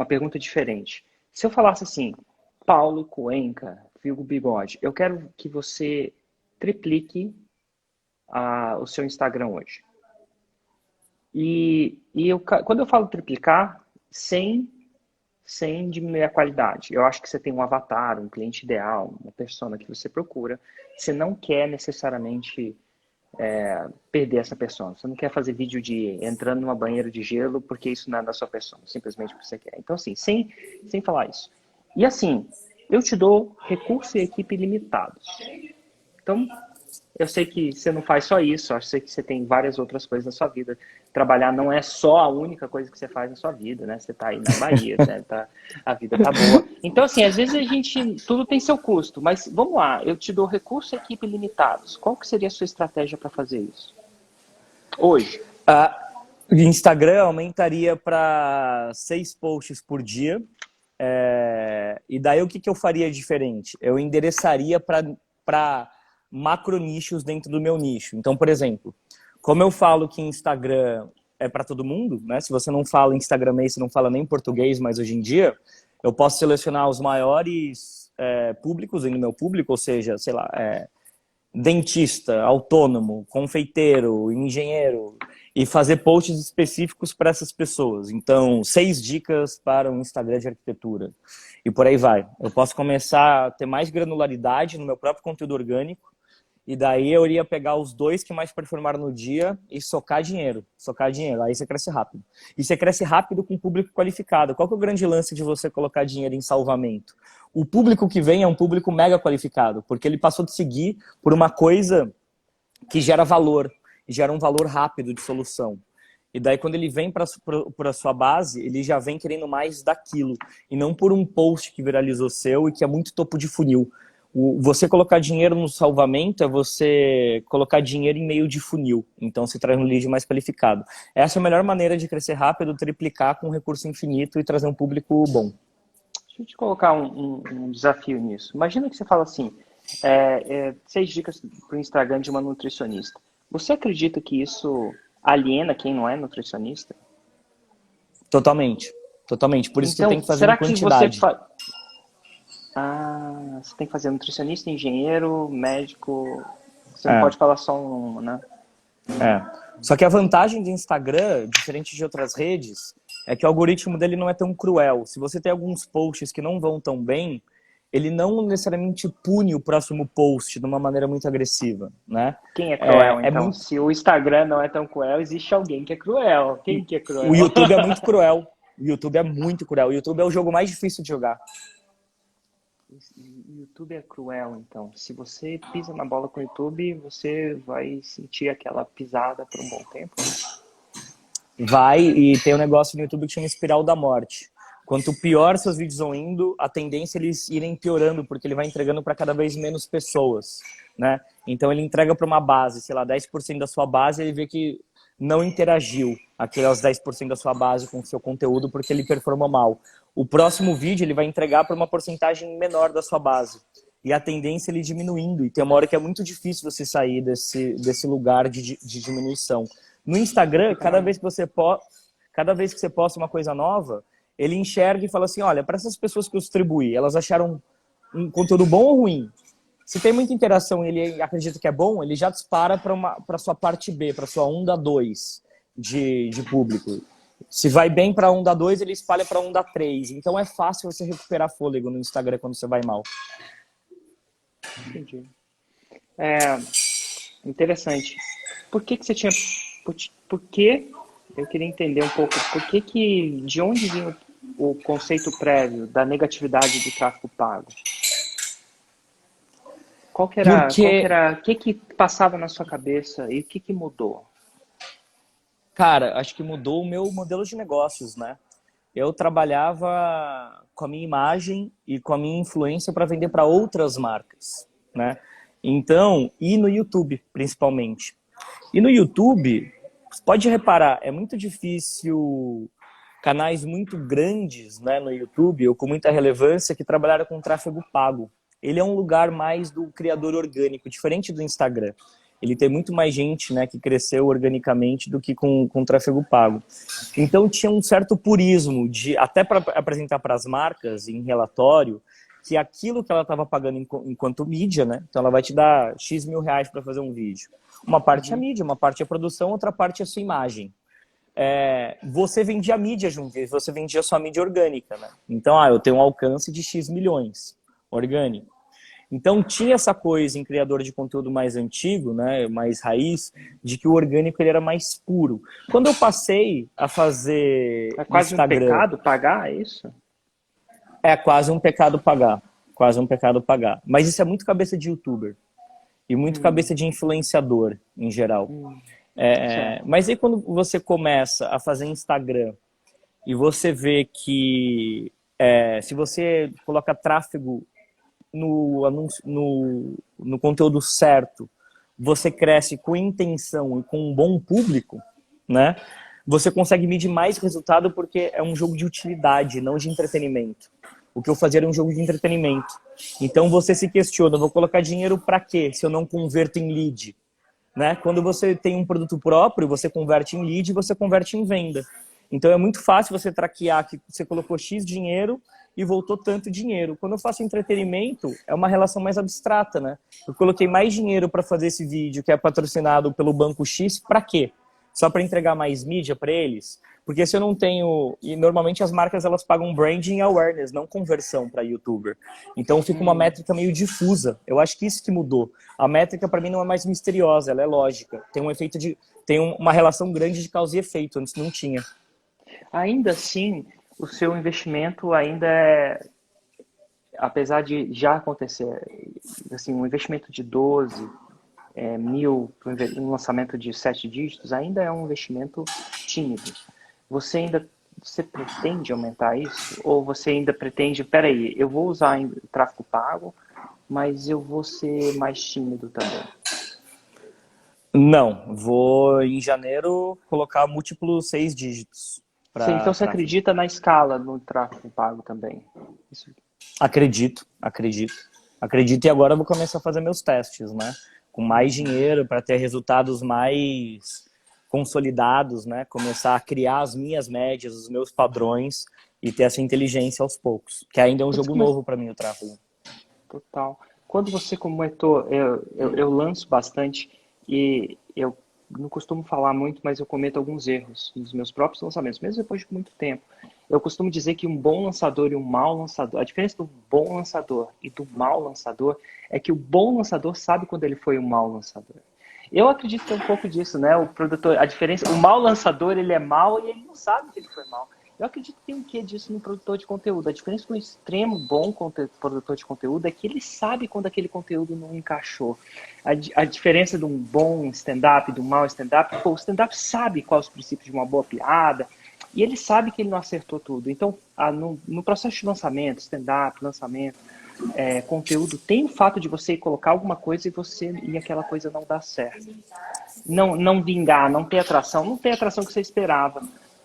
pergunta diferente. Se eu falasse assim, Paulo Cuenca, Vigo Bigode, eu quero que você triplique o seu Instagram hoje. Quando eu falo triplicar, sem diminuir a qualidade. Eu acho que você tem um avatar, um cliente ideal, uma persona que você procura. Você não quer necessariamente perder essa persona. Você não quer fazer vídeo de entrando numa banheira de gelo porque isso não é da sua persona, simplesmente porque você quer. Então, assim, sem falar isso. E assim, eu te dou recurso e equipe limitados. Então, eu sei que você não faz só isso, eu sei que você tem várias outras coisas na sua vida. Trabalhar não é só a única coisa que você faz na sua vida, né? Você tá aí na Bahia, né? A vida tá boa. Então, assim, às vezes tudo tem seu custo, mas vamos lá, eu te dou recurso e equipe limitados. Qual que seria a sua estratégia para fazer isso? Hoje. O Instagram aumentaria para 6 posts por dia. E daí o que eu faria diferente? Eu endereçaria para macro nichos dentro do meu nicho. Então, por exemplo, como eu falo que Instagram é para todo mundo, né? Se você não fala instagramês, você não fala nem português, mas hoje em dia eu posso selecionar os maiores públicos no meu público, ou seja, sei lá, dentista, autônomo, confeiteiro, engenheiro, e fazer posts específicos para essas pessoas. Então, 6 dicas para um Instagram de arquitetura. E por aí vai. Eu posso começar a ter mais granularidade no meu próprio conteúdo orgânico, e daí eu iria pegar os 2 que mais performaram no dia e socar dinheiro. Socar dinheiro. Aí você cresce rápido. E você cresce rápido com público qualificado. Qual que é o grande lance de você colocar dinheiro em salvamento? O público que vem é um público mega qualificado, porque ele passou de seguir por uma coisa que gera valor, e gera um valor rápido de solução. E daí, quando ele vem para a sua base, ele já vem querendo mais daquilo, e não por um post que viralizou seu e que é muito topo de funil. Você colocar dinheiro no salvamento é você colocar dinheiro em meio de funil. Então, você traz um lead mais qualificado. Essa é a melhor maneira de crescer rápido, triplicar com um recurso infinito e trazer um público bom. Deixa eu te colocar um desafio nisso. Imagina que você fala assim, 6 dicas para o Instagram de uma nutricionista. Você acredita que isso aliena quem não é nutricionista? Totalmente. Totalmente. Por isso que Então, tem que fazer será em que você quantidade. você tem que fazer nutricionista, engenheiro, médico. Você não É. pode falar só um, né? Só que a vantagem do Instagram, diferente de outras redes, é que o algoritmo dele não é tão cruel. Se você tem alguns posts que não vão tão bem, ele não necessariamente pune o próximo post de uma maneira muito agressiva, né? Quem é cruel, É então? muito... Se o Instagram não é tão cruel, existe alguém que é cruel. Quem que é O cruel? YouTube é muito cruel. O YouTube é muito cruel. O YouTube é o jogo mais difícil de jogar. O YouTube é cruel, então. Se você pisa na bola com o YouTube, você vai sentir aquela pisada por um bom tempo. Vai, e tem um negócio no YouTube que chama espiral da morte. Quanto pior seus vídeos vão indo, a tendência é eles irem piorando, porque ele vai entregando para cada vez menos pessoas, né? Então ele entrega para uma base, sei lá, 10% da sua base, ele vê que não interagiu aqueles 10% da sua base com o seu conteúdo porque ele performou mal. O próximo vídeo ele vai entregar para uma porcentagem menor da sua base. E a tendência é ele diminuindo. E tem uma hora que é muito difícil você sair desse lugar de diminuição. No Instagram, cada vez que você posta uma coisa nova, ele enxerga e fala assim, olha, para essas pessoas que eu distribuí, elas acharam um conteúdo bom ou ruim? Se tem muita interação e ele acredita que é bom, ele já dispara para sua parte B, para sua onda 2 de público. Se vai bem para onda 2, ele espalha para onda 3. Então é fácil você recuperar fôlego no Instagram quando você vai mal. Entendi. Interessante. Por que você tinha... Por que... Eu queria entender um pouco de onde vinha o conceito prévio da negatividade do tráfego pago? O que passava na sua cabeça e o que mudou? Cara, acho que mudou o meu modelo de negócios, né? Eu trabalhava com a minha imagem e com a minha influência para vender para outras marcas, né? Então, e no YouTube, principalmente. E no YouTube, você pode reparar, é muito difícil canais muito grandes, né, no YouTube, ou com muita relevância, que trabalharam com tráfego pago. Ele é um lugar mais do criador orgânico, diferente do Instagram. Ele tem muito mais gente, né, que cresceu organicamente do que com tráfego pago. Então tinha um certo purismo, até para apresentar para as marcas em relatório, que aquilo que ela estava pagando enquanto mídia, né? Então ela vai te dar X mil reais para fazer um vídeo. Uma parte é a mídia, uma parte é a produção, outra parte é a sua imagem. Você vendia a mídia junto, você vendia a sua mídia orgânica, né? Então, eu tenho um alcance de X milhões orgânico. Então tinha essa coisa em criador de conteúdo mais antigo, né, mais raiz, de que o orgânico ele era mais puro. Quando eu passei a fazer É quase Instagram, um pecado pagar isso? É quase um pecado pagar. Quase um pecado pagar. Mas isso é muito cabeça de youtuber. E muito cabeça de influenciador, em geral. Mas aí quando você começa a fazer Instagram e você vê que se você coloca tráfego no anúncio, no conteúdo certo, você cresce com intenção e com um bom público, né? você consegue medir mais resultado porque é um jogo de utilidade, não de entretenimento. O que eu fazia era um jogo de entretenimento. Então você se questiona, vou colocar dinheiro para quê se eu não converto em lead? Né? Quando você tem um produto próprio, você converte em lead e você converte em venda. Então é muito fácil você traquear que você colocou X dinheiro e voltou tanto dinheiro. Quando eu faço entretenimento, é uma relação mais abstrata, né? Eu coloquei mais dinheiro para fazer esse vídeo que é patrocinado pelo Banco X, para quê? Só para entregar mais mídia para eles? Porque se eu não tenho... E normalmente as marcas elas pagam branding e awareness, não conversão para youtuber. Então fica uma métrica meio difusa. Eu acho que isso que mudou. A métrica para mim não é mais misteriosa, ela é lógica. Tem um efeito de... Tem uma relação grande de causa e efeito, antes não tinha. Ainda assim, o seu investimento ainda é, apesar de já acontecer, assim, um investimento de 12 mil, um lançamento de 7 dígitos, ainda é um investimento tímido. Você pretende aumentar isso? Ou você ainda pretende, peraí, eu vou usar o tráfego pago, mas eu vou ser mais tímido também? Não, vou em janeiro colocar múltiplos 6 dígitos Então para você tráfego. acredita na escala no tráfego pago também? Isso. Acredito, acredito. Acredito e agora eu vou começar a fazer meus testes, né? Com mais dinheiro para ter resultados mais consolidados, né? Começar a criar as minhas médias, os meus padrões e ter essa inteligência aos poucos. Que ainda é um Quando você jogo começa... novo para mim o tráfego. Total. Quando você comentou, eu lanço bastante e eu não costumo falar muito, mas eu cometo alguns erros nos meus próprios lançamentos, mesmo depois de muito tempo. Eu costumo dizer que um bom lançador e um mau lançador, a diferença do bom lançador e do mau lançador é que o bom lançador sabe quando ele foi um mau lançador. Eu acredito que é um pouco disso, né? O produtor, a diferença, o mau lançador, ele é mau e ele não sabe que ele foi mau. Eu acredito que tem um quê disso no produtor de conteúdo. A diferença do extremo bom produtor de conteúdo é que ele sabe quando aquele conteúdo não encaixou. A diferença de um bom stand-up e de um mau stand-up, o stand-up sabe quais os princípios de uma boa piada e ele sabe que ele não acertou tudo. Então, no processo de lançamento, stand-up, lançamento, conteúdo, tem o fato de você colocar alguma coisa e aquela coisa não dar certo. Não vingar, não ter atração que você esperava.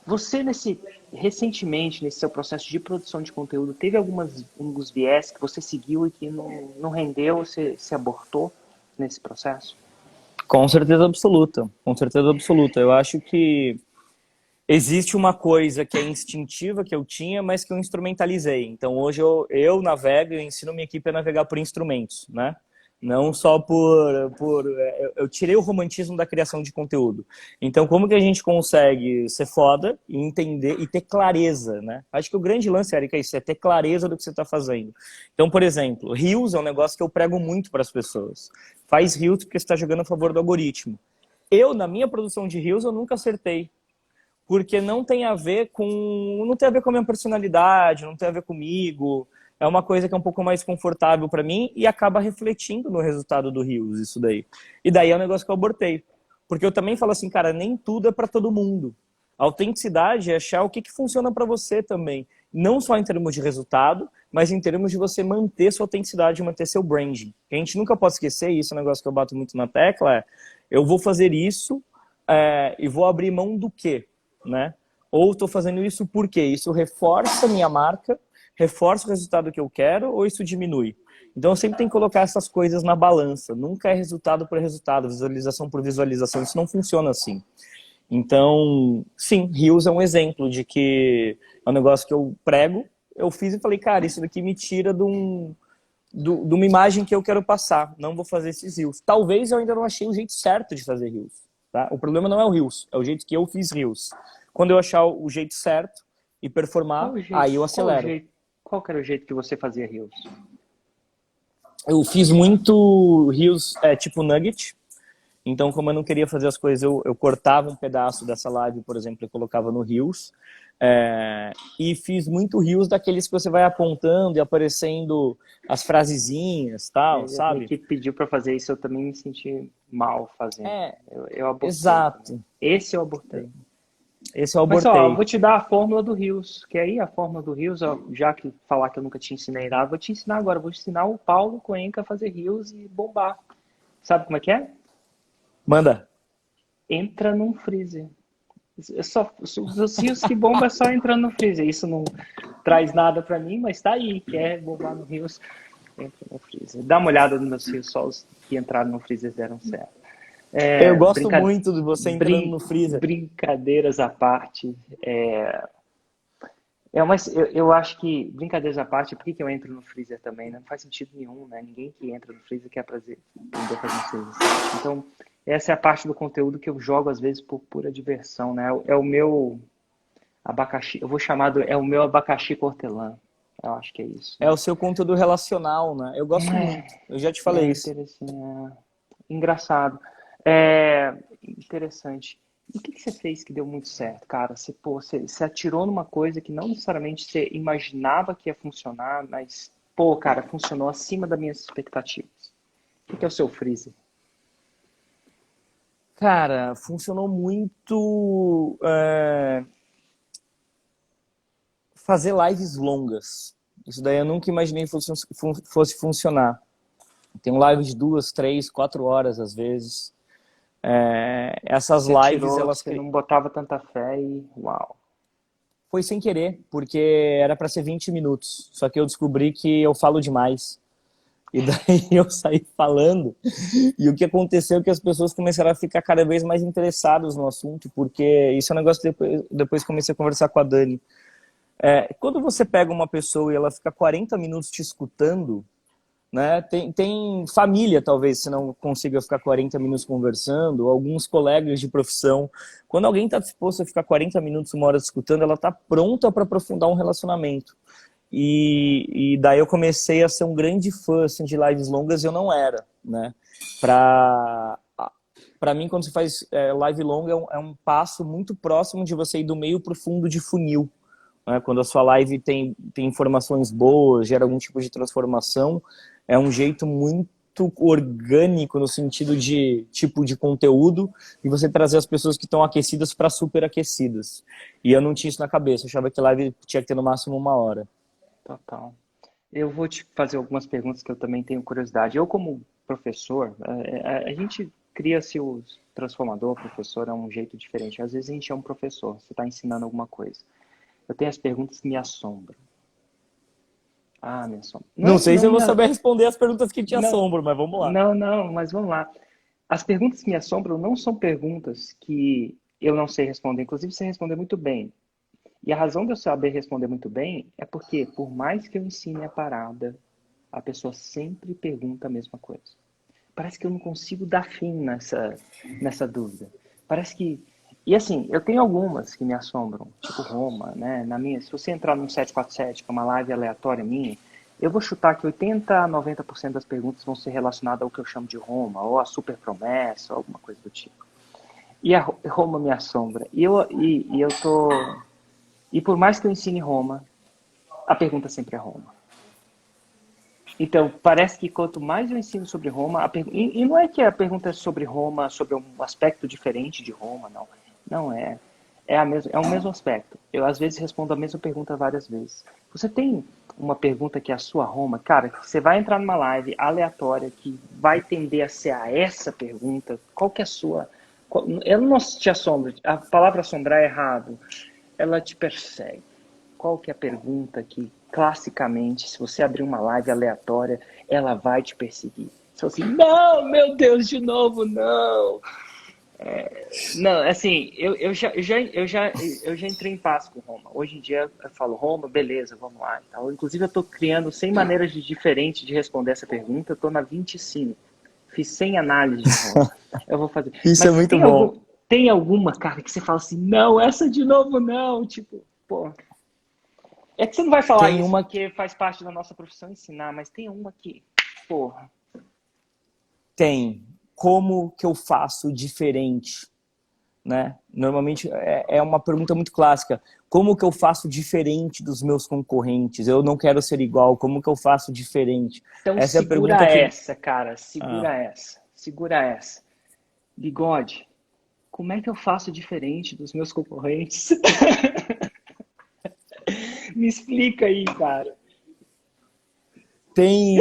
Você, recentemente, nesse seu processo de produção de conteúdo, teve alguns viés que você seguiu e que não rendeu, você se abortou nesse processo? Com certeza absoluta, com certeza absoluta. Eu acho que existe uma coisa que é instintiva que eu tinha, mas que eu instrumentalizei. Então hoje eu navego e ensino minha equipe a navegar por instrumentos, né? Não só eu tirei o romantismo da criação de conteúdo. Então como que a gente consegue ser foda e entender e ter clareza, né? Acho que o grande lance, Erika, é isso, é ter clareza do que você está fazendo. Então, por exemplo, Reels é um negócio que eu prego muito para as pessoas. Faz Reels porque você está jogando a favor do algoritmo. Na minha produção de Reels, eu nunca acertei porque não tem a ver com a minha personalidade, não tem a ver comigo. É uma coisa que é um pouco mais confortável para mim e acaba refletindo no resultado do Reels, isso daí. E daí é um negócio que eu abortei. Porque eu também falo assim, cara, nem tudo é para todo mundo. A autenticidade é achar o que funciona para você também. Não só em termos de resultado, mas em termos de você manter sua autenticidade, manter seu branding. A gente nunca pode esquecer, isso é um negócio que eu bato muito na tecla, eu vou fazer isso e vou abrir mão do quê? Né? Ou estou fazendo isso porque isso reforça a minha marca, reforça o resultado que eu quero, ou isso diminui? Então eu sempre tenho que colocar essas coisas na balança. Nunca é resultado por resultado, visualização por visualização. Isso não funciona assim. Então, sim, Reels é um exemplo de que é um negócio que eu prego, eu fiz e falei, cara, isso daqui me tira de uma imagem que eu quero passar. Não vou fazer esses Reels. Talvez eu ainda não achei o jeito certo de fazer Reels. Tá? O problema não é o Reels, é o jeito que eu fiz Reels. Quando eu achar o jeito certo e performar, aí eu acelero. Qual que era o jeito que você fazia Reels? Eu fiz muito Reels tipo nugget. Então, como eu não queria fazer as coisas, eu cortava um pedaço dessa live, por exemplo, e colocava no Reels. E fiz muito Reels daqueles que você vai apontando e aparecendo as frasezinhas, tal, A minha sabe? equipe pediu para fazer isso, eu também me senti mal fazendo. Eu abortei. Exato. Também. Esse eu abortei. Esse eu abortei. Mas ó, eu vou te dar a fórmula do Reels, que aí a fórmula do Reels, ó, já que falar que eu nunca te ensinei nada, vou te ensinar agora. Vou te ensinar o Paulo Cuenca a fazer Reels e bombar. Sabe como é que é? Manda. Entra num freezer. Os rios que bomba é só entrando no freezer. Isso não traz nada para mim, mas tá aí. Quer bombar no rios, entra no freezer. Dá uma olhada nos meus rios, só os que entraram no freezer deram certo. Eu É, gosto muito de você entrando no freezer. brincadeiras à parte. Eu acho que, brincadeiras à parte, por que que eu entro no freezer também? Não faz sentido nenhum, né? Ninguém que entra no freezer quer aprender a fazer um freezer. Então, essa é a parte do conteúdo que eu jogo, às vezes, por pura diversão, né? É o meu abacaxi, eu vou chamar é o meu abacaxi hortelã. Eu acho que é isso, É né? o seu conteúdo relacional, né? Eu gosto muito. Eu já te falei isso. Interessante. Engraçado. É interessante. E o que que você fez que deu muito certo, cara? Você atirou numa coisa que não necessariamente você imaginava que ia funcionar, mas, pô, cara, funcionou acima das minhas expectativas. O que que é o seu freezer? Cara, funcionou muito fazer lives longas. Isso daí eu nunca imaginei fosse funcionar. Tem um live de 2, 3, 4 horas às vezes. Essas Você lives, atirou, elas você não botava tanta fé e uau. foi sem querer, porque era para ser 20 minutos. Só que eu descobri que eu falo demais. E daí eu saí falando. E o que aconteceu é que as pessoas começaram a ficar cada vez mais interessadas no assunto, porque isso é um negócio que depois comecei a conversar com a Dani. Quando você pega uma pessoa e ela fica 40 minutos te escutando, né? Tem família, talvez, se não consiga ficar 40 minutos conversando, alguns colegas de profissão. Quando alguém está disposto a ficar 40 minutos, 1 hora escutando, ela está pronta para aprofundar um relacionamento. E daí eu comecei a ser um grande fã assim, de lives longas, e eu não era, né? Para mim, quando você faz live longa, é um passo muito próximo de você ir do meio para o fundo de funil, né? Quando a sua live tem informações boas, gera algum tipo de transformação, é um jeito muito orgânico no sentido de tipo de conteúdo, e você trazer as pessoas que estão aquecidas para super aquecidas. E eu não tinha isso na cabeça, eu achava que live tinha que ter no máximo 1 hora. Total. Eu vou te fazer algumas perguntas que eu também tenho curiosidade. Eu, como professor, a gente cria-se o transformador, professor, é um jeito diferente. Às vezes a gente é um professor, você está ensinando alguma coisa. Eu tenho as perguntas que me assombram. Ah, me assombram. Não sei se Não eu me, vou saber responder as perguntas que te não, assombram, mas vamos lá. não, mas vamos lá. As perguntas que me assombram não são perguntas que eu não sei responder. Inclusive, você respondeu muito bem. E a razão de eu saber responder muito bem é porque, por mais que eu ensine a parada, a pessoa sempre pergunta a mesma coisa. Parece que eu não consigo dar fim nessa dúvida. Parece que... E assim, eu tenho algumas que me assombram, tipo Roma, né? Se você entrar no 747, que é uma live aleatória minha, eu vou chutar que 80 a 90% das perguntas vão ser relacionadas ao que eu chamo de Roma, ou a super promessa, ou alguma coisa do tipo. E a Roma me assombra. E por mais que eu ensine Roma, a pergunta sempre é Roma. Então, parece que quanto mais eu ensino sobre Roma, e não é que a pergunta é sobre Roma, sobre um aspecto diferente de Roma, não. Não é. É o mesmo aspecto. Eu, às vezes, respondo a mesma pergunta várias vezes. Você tem uma pergunta que é a sua Roma? Cara, você vai entrar numa live aleatória que vai tender a ser a essa pergunta. Qual que é a sua... Ela não te assombra. A palavra assombrar é errado. Ela te persegue. Qual que é a pergunta que, classicamente, se você abrir uma live aleatória, ela vai te perseguir? Você fala assim, não, meu Deus, de novo, não. Não, assim, eu já entrei em paz com Roma. Hoje em dia eu falo, Roma, beleza, vamos lá. E tal. Inclusive eu estou criando 100 maneiras diferentes de responder essa pergunta. Eu estou na 25. Fiz 100 análises de Roma. Eu vou fazer. Isso é Mas muito bom. tem alguma, cara, que você fala assim, não, essa de novo não. Tipo, pô. É que você não vai falar Tem isso uma porque faz parte da nossa profissão ensinar, mas tem uma que, porra. Tem. Como que eu faço diferente? Né? Normalmente é uma pergunta muito clássica. Como que eu faço diferente dos meus concorrentes? Eu não quero ser igual. Como que eu faço diferente? Então Essa é a segura pergunta que... essa, cara. Ah, Segura essa. Segura essa. Bigode, como é que eu faço diferente dos meus concorrentes? Me explica aí, cara. tem...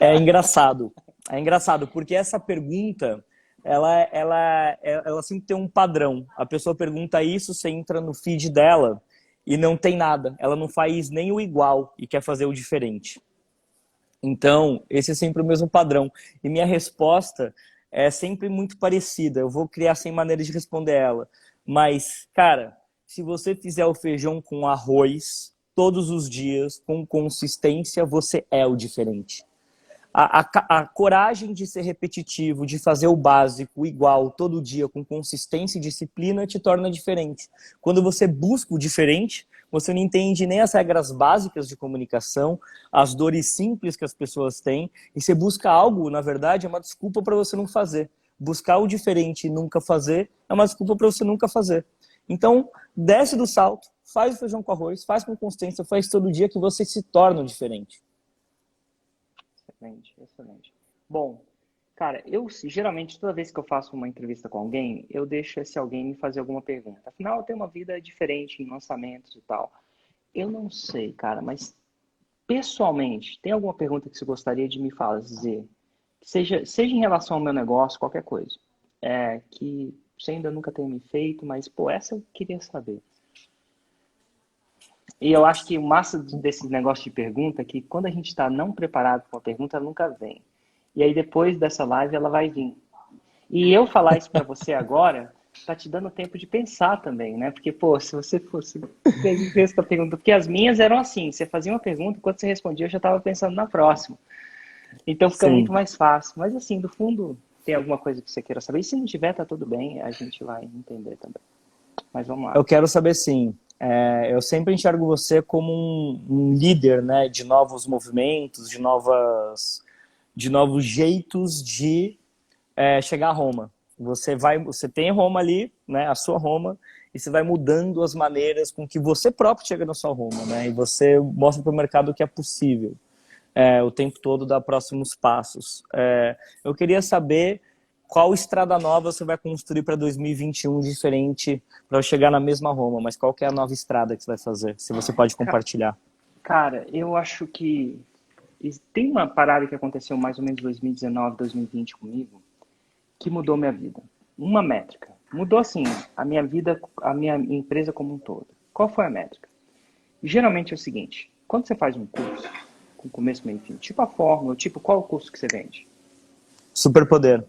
É engraçado. É engraçado, porque essa pergunta ela sempre tem um padrão. A pessoa pergunta isso, você entra no feed dela e não tem nada. Ela não faz nem o igual e quer fazer o diferente. Então, esse é sempre o mesmo padrão. E minha resposta é sempre muito parecida. Eu vou criar 100 maneiras de responder ela. Mas, cara, se você fizer o feijão com arroz todos os dias, com consistência, você é o diferente. A coragem de ser repetitivo, de fazer o básico igual todo dia, com consistência e disciplina, te torna diferente. Quando você busca o diferente, você não entende nem as regras básicas de comunicação, as dores simples que as pessoas têm, e você busca algo, na verdade, é uma desculpa para você não fazer. Buscar o diferente e nunca fazer é uma desculpa para você nunca fazer. Então, desce do salto, faz o feijão com arroz, faz com consistência, faz todo dia que você se torna diferente. Excelente, excelente. Bom, cara, eu geralmente toda vez que eu faço uma entrevista com alguém, eu deixo esse alguém me fazer alguma pergunta. Afinal, eu tenho uma vida diferente em lançamentos e tal. Eu não sei, cara, mas pessoalmente, tem alguma pergunta que você gostaria de me fazer? Seja em relação ao meu negócio, qualquer coisa. Que você ainda nunca tenha me feito, mas, pô, essa eu queria saber. E eu acho que o massa desse negócio de pergunta é que quando a gente está não preparado para uma pergunta, ela nunca vem. E aí depois dessa live ela vai vir. E eu falar isso para você agora, tá te dando tempo de pensar também, né? Porque, pô, se você fosse fez essa pergunta, porque as minhas eram assim, você fazia uma pergunta, quando você respondia, eu já estava pensando na próxima. Então fica muito Sim. mais fácil. Mas assim, do fundo, tem alguma coisa que você queira saber? E se não tiver, tá tudo bem, a gente vai entender também. Mas vamos lá. Eu quero saber sim. Eu sempre enxergo você como um líder, né, de novos movimentos, de novos jeitos de chegar a Roma. Você tem Roma ali, né, a sua Roma, e você vai mudando as maneiras com que você próprio chega na sua Roma, né, e você mostra para o mercado que é possível. O tempo todo dar próximos passos. Eu queria saber qual estrada nova você vai construir para 2021 diferente para chegar na mesma Roma, mas qual que é a nova estrada que você vai fazer? Se você pode compartilhar. Cara, eu acho que tem uma parada que aconteceu mais ou menos em 2019, 2020 comigo, que mudou minha vida. Uma métrica. Mudou, assim, a minha vida, a minha empresa como um todo. Qual foi a métrica? Geralmente é o seguinte, quando você faz um curso, com começo, meio e fim, tipo a fórmula, tipo qual o curso que você vende? Superpoder.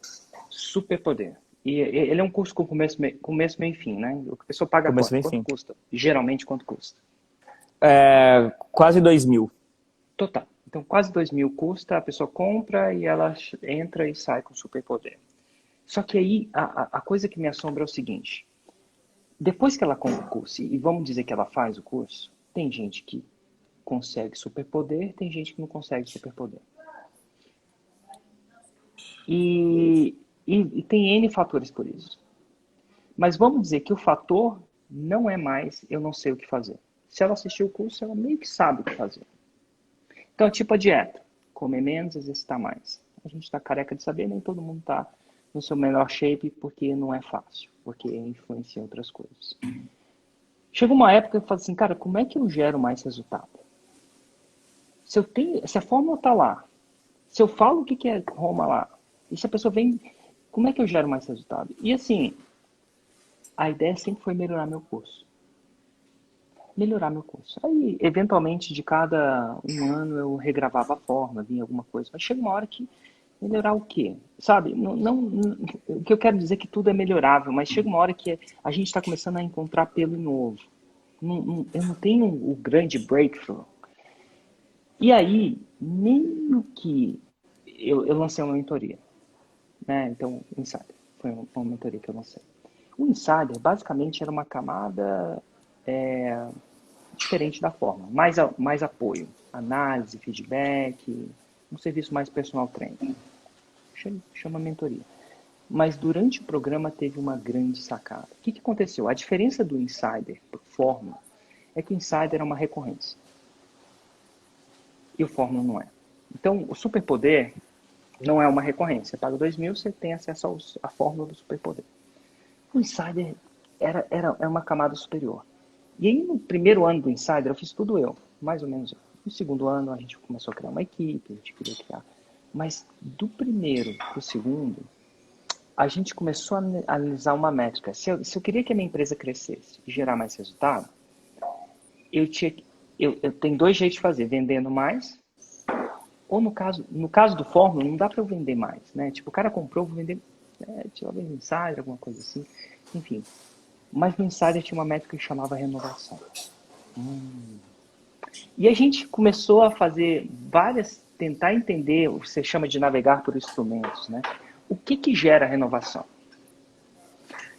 Superpoder. E ele é um curso com começo, meio e fim, né? O que a pessoa paga Começo quanto? bem Quanto fim. custa? Geralmente, quanto custa? Quase 2.000. Total. Então, quase 2.000 custa, a pessoa compra e ela entra e sai com superpoder. Só que aí, a coisa que me assombra é o seguinte. Depois que ela compra o curso, e vamos dizer que ela faz o curso, tem gente que consegue superpoder, tem gente que não consegue superpoder. E tem N fatores por isso. Mas vamos dizer que o fator não é mais eu não sei o que fazer. Se ela assistir o curso, ela meio que sabe o que fazer. Então, tipo a dieta. Comer menos, exercitar mais. A gente está careca de saber, nem todo mundo está no seu melhor shape, porque não é fácil, porque influencia outras coisas. Chega uma época que eu falo assim, cara, como é que eu gero mais resultado? Se a fórmula está lá, se eu falo o que é Roma lá, e se a pessoa vem, como é que eu gero mais resultado? E assim, a ideia sempre foi melhorar meu curso. Melhorar meu curso. Aí, eventualmente, de cada um ano eu regravava a forma, vinha alguma coisa. Mas chega uma hora que melhorar o quê? Sabe? O que eu quero dizer é que tudo é melhorável, mas chega uma hora que a gente está começando a encontrar pelo novo. Eu não tenho o grande breakthrough. E aí, meio que eu lancei uma mentoria. Né? Então, o Insider foi uma mentoria que eu lancei. O Insider, basicamente, era uma camada diferente da forma. Mais apoio, análise, feedback, um serviço mais personal training. Chama mentoria. Mas durante o programa teve uma grande sacada. O que aconteceu? A diferença do Insider para o Fórmula é que o Insider é uma recorrência. E o Fórmula não é. Então, o Superpoder não é uma recorrência. Você paga 2.000, você tem acesso à fórmula do Superpoder. O Insider era uma camada superior. E aí, no primeiro ano do Insider, eu fiz tudo eu, mais ou menos eu. No segundo ano, a gente começou a criar uma equipe, a gente queria criar. Mas do primeiro para o segundo, a gente começou a analisar uma métrica. Se eu queria que a minha empresa crescesse e gerar mais resultado, eu tenho dois jeitos de fazer, vendendo mais, ou no caso do Fórmula, não dá para eu vender mais, né? Tipo, o cara comprou, vou vender, talvez Insider, alguma coisa assim, enfim. Mas no Insider tinha uma métrica que chamava renovação. E a gente começou a fazer tentar entender, o que você chama de navegar por instrumentos, né? O que gera renovação?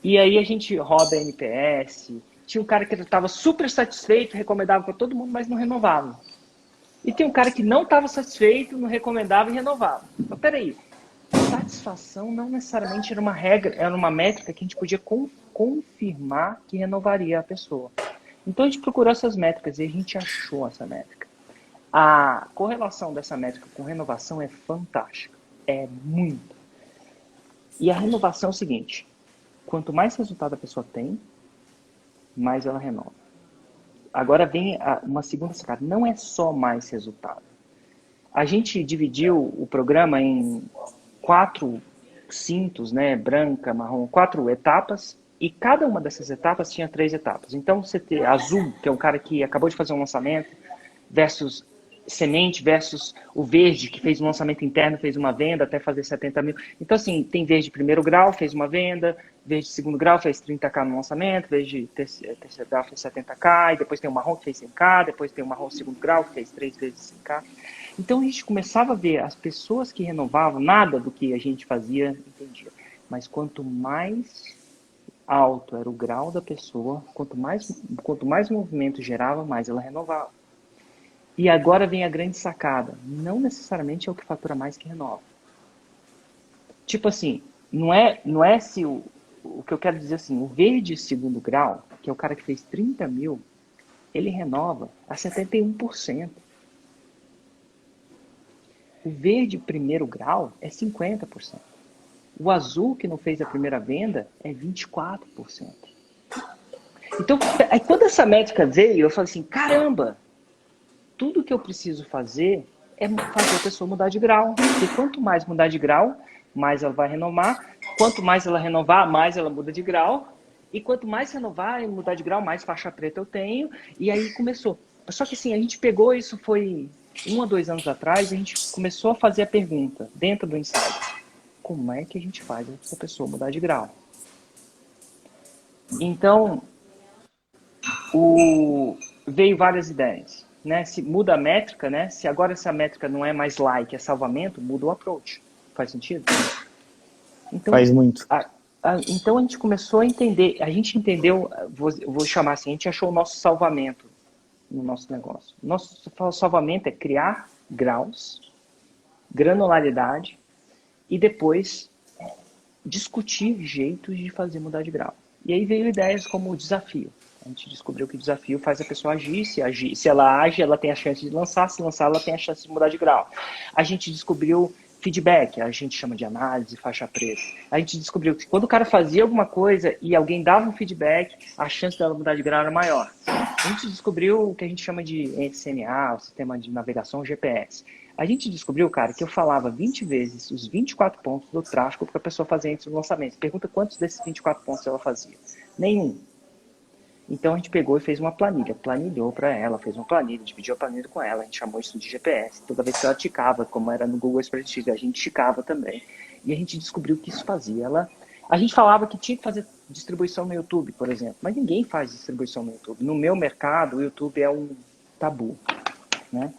E aí a gente roda NPS, tinha um cara que estava super satisfeito, recomendava para todo mundo, mas não renovava. E tem um cara que não estava satisfeito, não recomendava e renovava. Mas peraí, satisfação não necessariamente era uma regra, era uma métrica que a gente podia confirmar que renovaria a pessoa. Então a gente procurou essas métricas e a gente achou essa métrica. A correlação dessa métrica com renovação é fantástica. É muito. E a renovação é o seguinte, quanto mais resultado a pessoa tem, mais ela renova. Agora vem uma segunda sacada, não é só mais resultado. A gente dividiu o programa em 4 cintos, né, branca, marrom, 4 etapas, e cada uma dessas etapas tinha 3 etapas. Então você tem azul, que é um cara que acabou de fazer um lançamento, versus semente, versus o verde, que fez um lançamento interno, fez uma venda até fazer 70 mil. Então, assim, tem verde de primeiro grau, fez uma venda, verde de segundo grau, fez 30k no lançamento, verde de terceiro grau, fez 70k, e depois tem o marrom, que fez 100k, depois tem o marrom de segundo grau, que fez 3 vezes 100k. Então, a gente começava a ver as pessoas que renovavam, nada do que a gente fazia entendia. Mas quanto mais alto era o grau da pessoa, quanto mais movimento gerava, mais ela renovava. E agora vem a grande sacada. Não necessariamente é o que fatura mais que renova. Tipo assim, não é se o que eu quero dizer assim, o verde segundo grau, que é o cara que fez 30 mil, ele renova a 71%. O verde primeiro grau é 50%. O azul, que não fez a primeira venda, é 24%. Então, aí quando essa métrica veio, eu falei assim, caramba, tudo que eu preciso fazer é fazer a pessoa mudar de grau. Porque quanto mais mudar de grau, mais ela vai renovar. Quanto mais ela renovar, mais ela muda de grau. E quanto mais renovar e mudar de grau, mais faixa preta eu tenho. E aí começou. Só que assim, a gente pegou, isso foi 1 a 2 anos atrás, a gente começou a fazer a pergunta dentro do Insider. Como é que a gente faz essa pessoa mudar de grau? Então, veio várias ideias. Né? Se muda a métrica, né? Se agora essa métrica não é mais like, é salvamento, muda o approach. Faz sentido? Então, Faz muito. então a gente começou a entender, a gente entendeu, vou chamar assim, a gente achou o nosso salvamento no nosso negócio. Nosso salvamento é criar graus, granularidade e depois discutir jeitos de fazer mudar de grau. E aí veio ideias como o desafio. A gente descobriu que o desafio faz a pessoa agir. Se ela age, ela tem a chance de lançar. Se lançar, ela tem a chance de mudar de grau. A gente descobriu feedback, a gente chama de análise, faixa preta. A gente descobriu que quando o cara fazia alguma coisa e alguém dava um feedback, a chance dela mudar de grau era maior. A gente descobriu o que a gente chama de SMA, o sistema de navegação GPS. A gente descobriu, cara, que eu falava 20 vezes os 24 pontos do tráfego para a pessoa fazer antes do lançamento. Pergunta quantos desses 24 pontos ela fazia. Nenhum. Então a gente pegou e fez uma planilha, planilhou para ela, fez uma planilha, dividiu a planilha com ela, a gente chamou isso de GPS. Toda vez que ela ticava, como era no Google Spreadsheet, a gente ticava também. E a gente descobriu que isso fazia. A gente falava que tinha que fazer distribuição no YouTube, por exemplo, mas ninguém faz distribuição no YouTube. No meu mercado, o YouTube é um tabu, né?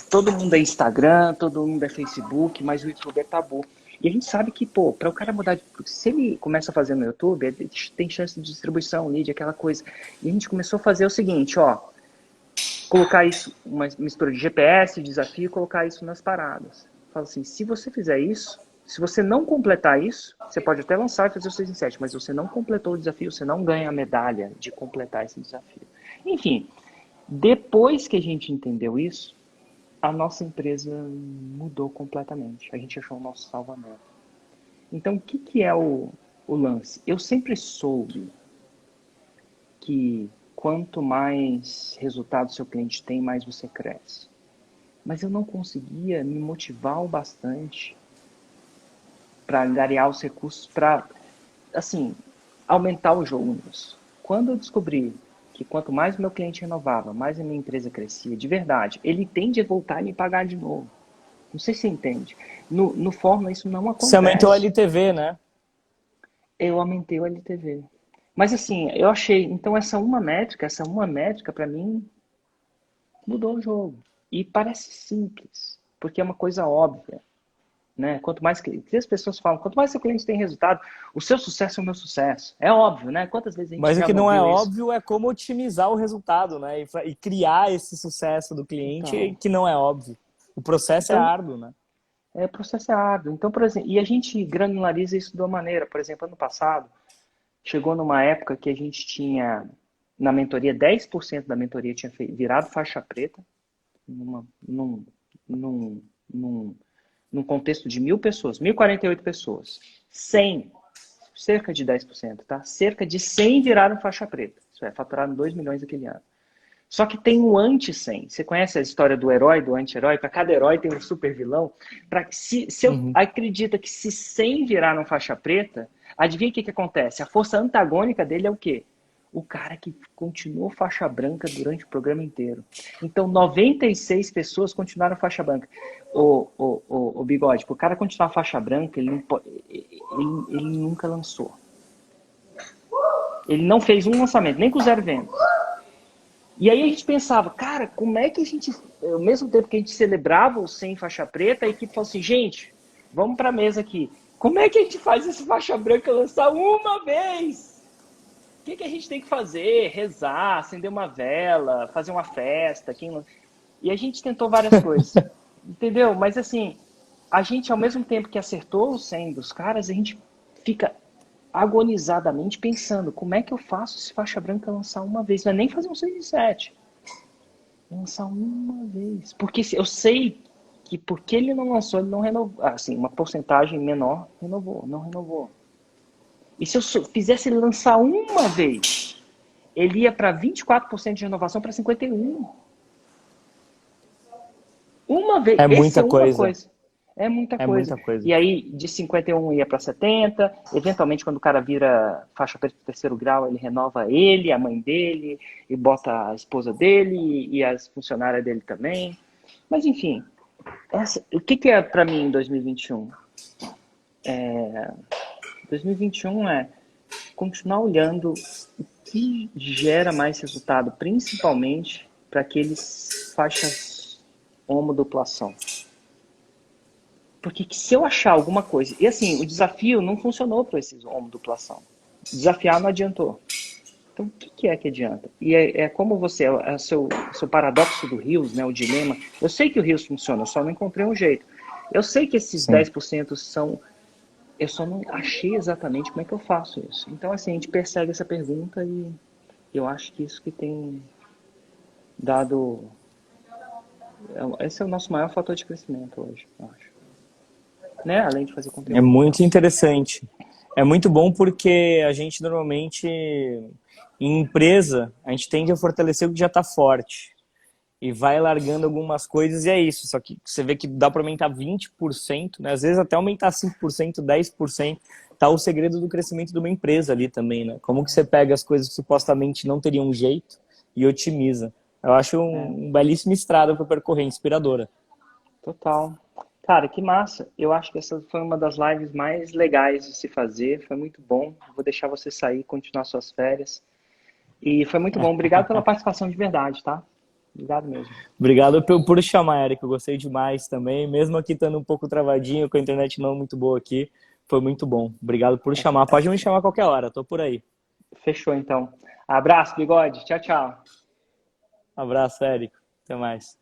Todo mundo é Instagram, todo mundo é Facebook, mas o YouTube é tabu. E a gente sabe que, pô, para o cara mudar, se ele começa a fazer no YouTube, tem chance de distribuição, lead, aquela coisa. E a gente começou a fazer o seguinte, ó, colocar isso, uma mistura de GPS, desafio, colocar isso nas paradas. Fala assim, se você fizer isso, se você não completar isso, você pode até lançar e fazer o 6 em 7, mas você não completou o desafio, você não ganha a medalha de completar esse desafio. Enfim, depois que a gente entendeu isso, a nossa empresa mudou completamente. A gente achou o nosso salvamento. Então, o que é o lance? Eu sempre soube que quanto mais resultado seu cliente tem, mais você cresce. Mas eu não conseguia me motivar o bastante para angariar os recursos para, assim, aumentar o jogo nisso. Quando eu descobri que quanto mais o meu cliente renovava, mais a minha empresa crescia, de verdade, ele tende a voltar e me pagar de novo. Não sei se você entende. No Fórmula isso não Você aumentou a acontece. LTV, né? Eu aumentei o LTV. Mas assim, eu achei, então essa uma métrica para mim mudou o jogo. E parece simples, porque é uma coisa óbvia, né? Quanto mais que as pessoas falam, quanto mais seu cliente tem resultado, o seu sucesso é o meu sucesso. É óbvio, né? Quantas vezes a gente Mas o já que não não é ouviu isso? óbvio é como otimizar o resultado, né? E criar esse sucesso do cliente Então, que não é óbvio. O processo é então árduo, né? é processado. Então, por exemplo, e a gente granulariza isso de uma maneira, por exemplo, ano passado, chegou numa época que a gente tinha, na mentoria, 10% da mentoria tinha virado faixa preta, numa, num, num, num, num contexto de 1.000 pessoas, 1.048 pessoas. 100, cerca de 10%, tá? Cerca de 100 viraram faixa preta. Isso é, faturaram 2 milhões aquele ano. Só que tem um anti-100. Você conhece a história do herói, do anti-herói? Para cada herói tem um super vilão. Se eu Uhum. acredito que se 100 viraram faixa preta, adivinha o que acontece? A força antagônica dele é o quê? O cara que continuou faixa branca durante o programa inteiro. Então, 96 pessoas continuaram faixa branca. O Bigode, para o cara continuar faixa branca, ele nunca lançou. Ele não fez um lançamento, nem com zero vendas. E aí a gente pensava, cara, como é que a gente, ao mesmo tempo que a gente celebrava o 100 faixa preta, a equipe falou assim, gente, vamos para a mesa aqui. Como é que a gente faz esse faixa branca lançar uma vez? O que a gente tem que fazer? Rezar, acender uma vela, fazer uma festa. E a gente tentou várias coisas, entendeu? Mas assim, a gente, ao mesmo tempo que acertou o 100 dos caras, a gente fica agonizadamente pensando, como é que eu faço esse faixa branca lançar uma vez? Não é nem fazer um 6 de 7. Lançar uma vez. Porque eu sei que porque ele não lançou, ele não renovou. Assim, uma porcentagem menor renovou, não renovou. E se eu fizesse ele lançar uma vez, ele ia para 24% de renovação para 51%. Uma vez. É Esse é muita uma coisa. coisa. É muita É coisa. muita coisa. E aí, de 51 ia para 70. Eventualmente, quando o cara vira faixa preta do terceiro grau, ele renova ele, a mãe dele, e bota a esposa dele e as funcionárias dele também. Mas, enfim, o que é para mim em 2021? 2021 é continuar olhando o que gera mais resultado, principalmente para aqueles faixas homoduplação. Porque se eu achar alguma coisa... E assim, o desafio não funcionou para esses homoduplação. Desafiar não adiantou. Então, o que é que adianta? E é como você... É o seu paradoxo do Rios, né, o dilema. Eu sei que o Rios funciona, eu só não encontrei um jeito. Eu sei que esses Sim. 10% são... Eu só não achei exatamente como é que eu faço isso. Então, assim, a gente persegue essa pergunta e eu acho que isso que tem dado... Esse é o nosso maior fator de crescimento hoje, eu acho. Né? Além de fazer É conteúdo e tal. muito interessante. É muito bom porque a gente normalmente, em empresa, a gente tende a fortalecer o que já está forte. E vai largando algumas coisas e é isso. Só que você vê que dá para aumentar 20%, né? Às vezes até aumentar 5%, 10%. Tá o segredo do crescimento de uma empresa ali também, né? Como que você pega as coisas que supostamente não teriam jeito e otimiza. Eu acho É, um belíssima estrada para percorrer, inspiradora. total. Cara, que massa. Eu acho que essa foi uma das lives mais legais de se fazer. Foi muito bom. Vou deixar você sair e continuar suas férias. E foi muito bom. Obrigado pela participação de verdade, tá? Obrigado mesmo. Obrigado por chamar, Eric. Eu gostei demais também. Mesmo aqui estando um pouco travadinho, com a internet não muito boa aqui, foi muito bom. Obrigado por chamar. Pode me chamar a qualquer hora, tô por aí. Fechou, então. Abraço, bigode. Tchau, tchau. Abraço, Eric. Até mais.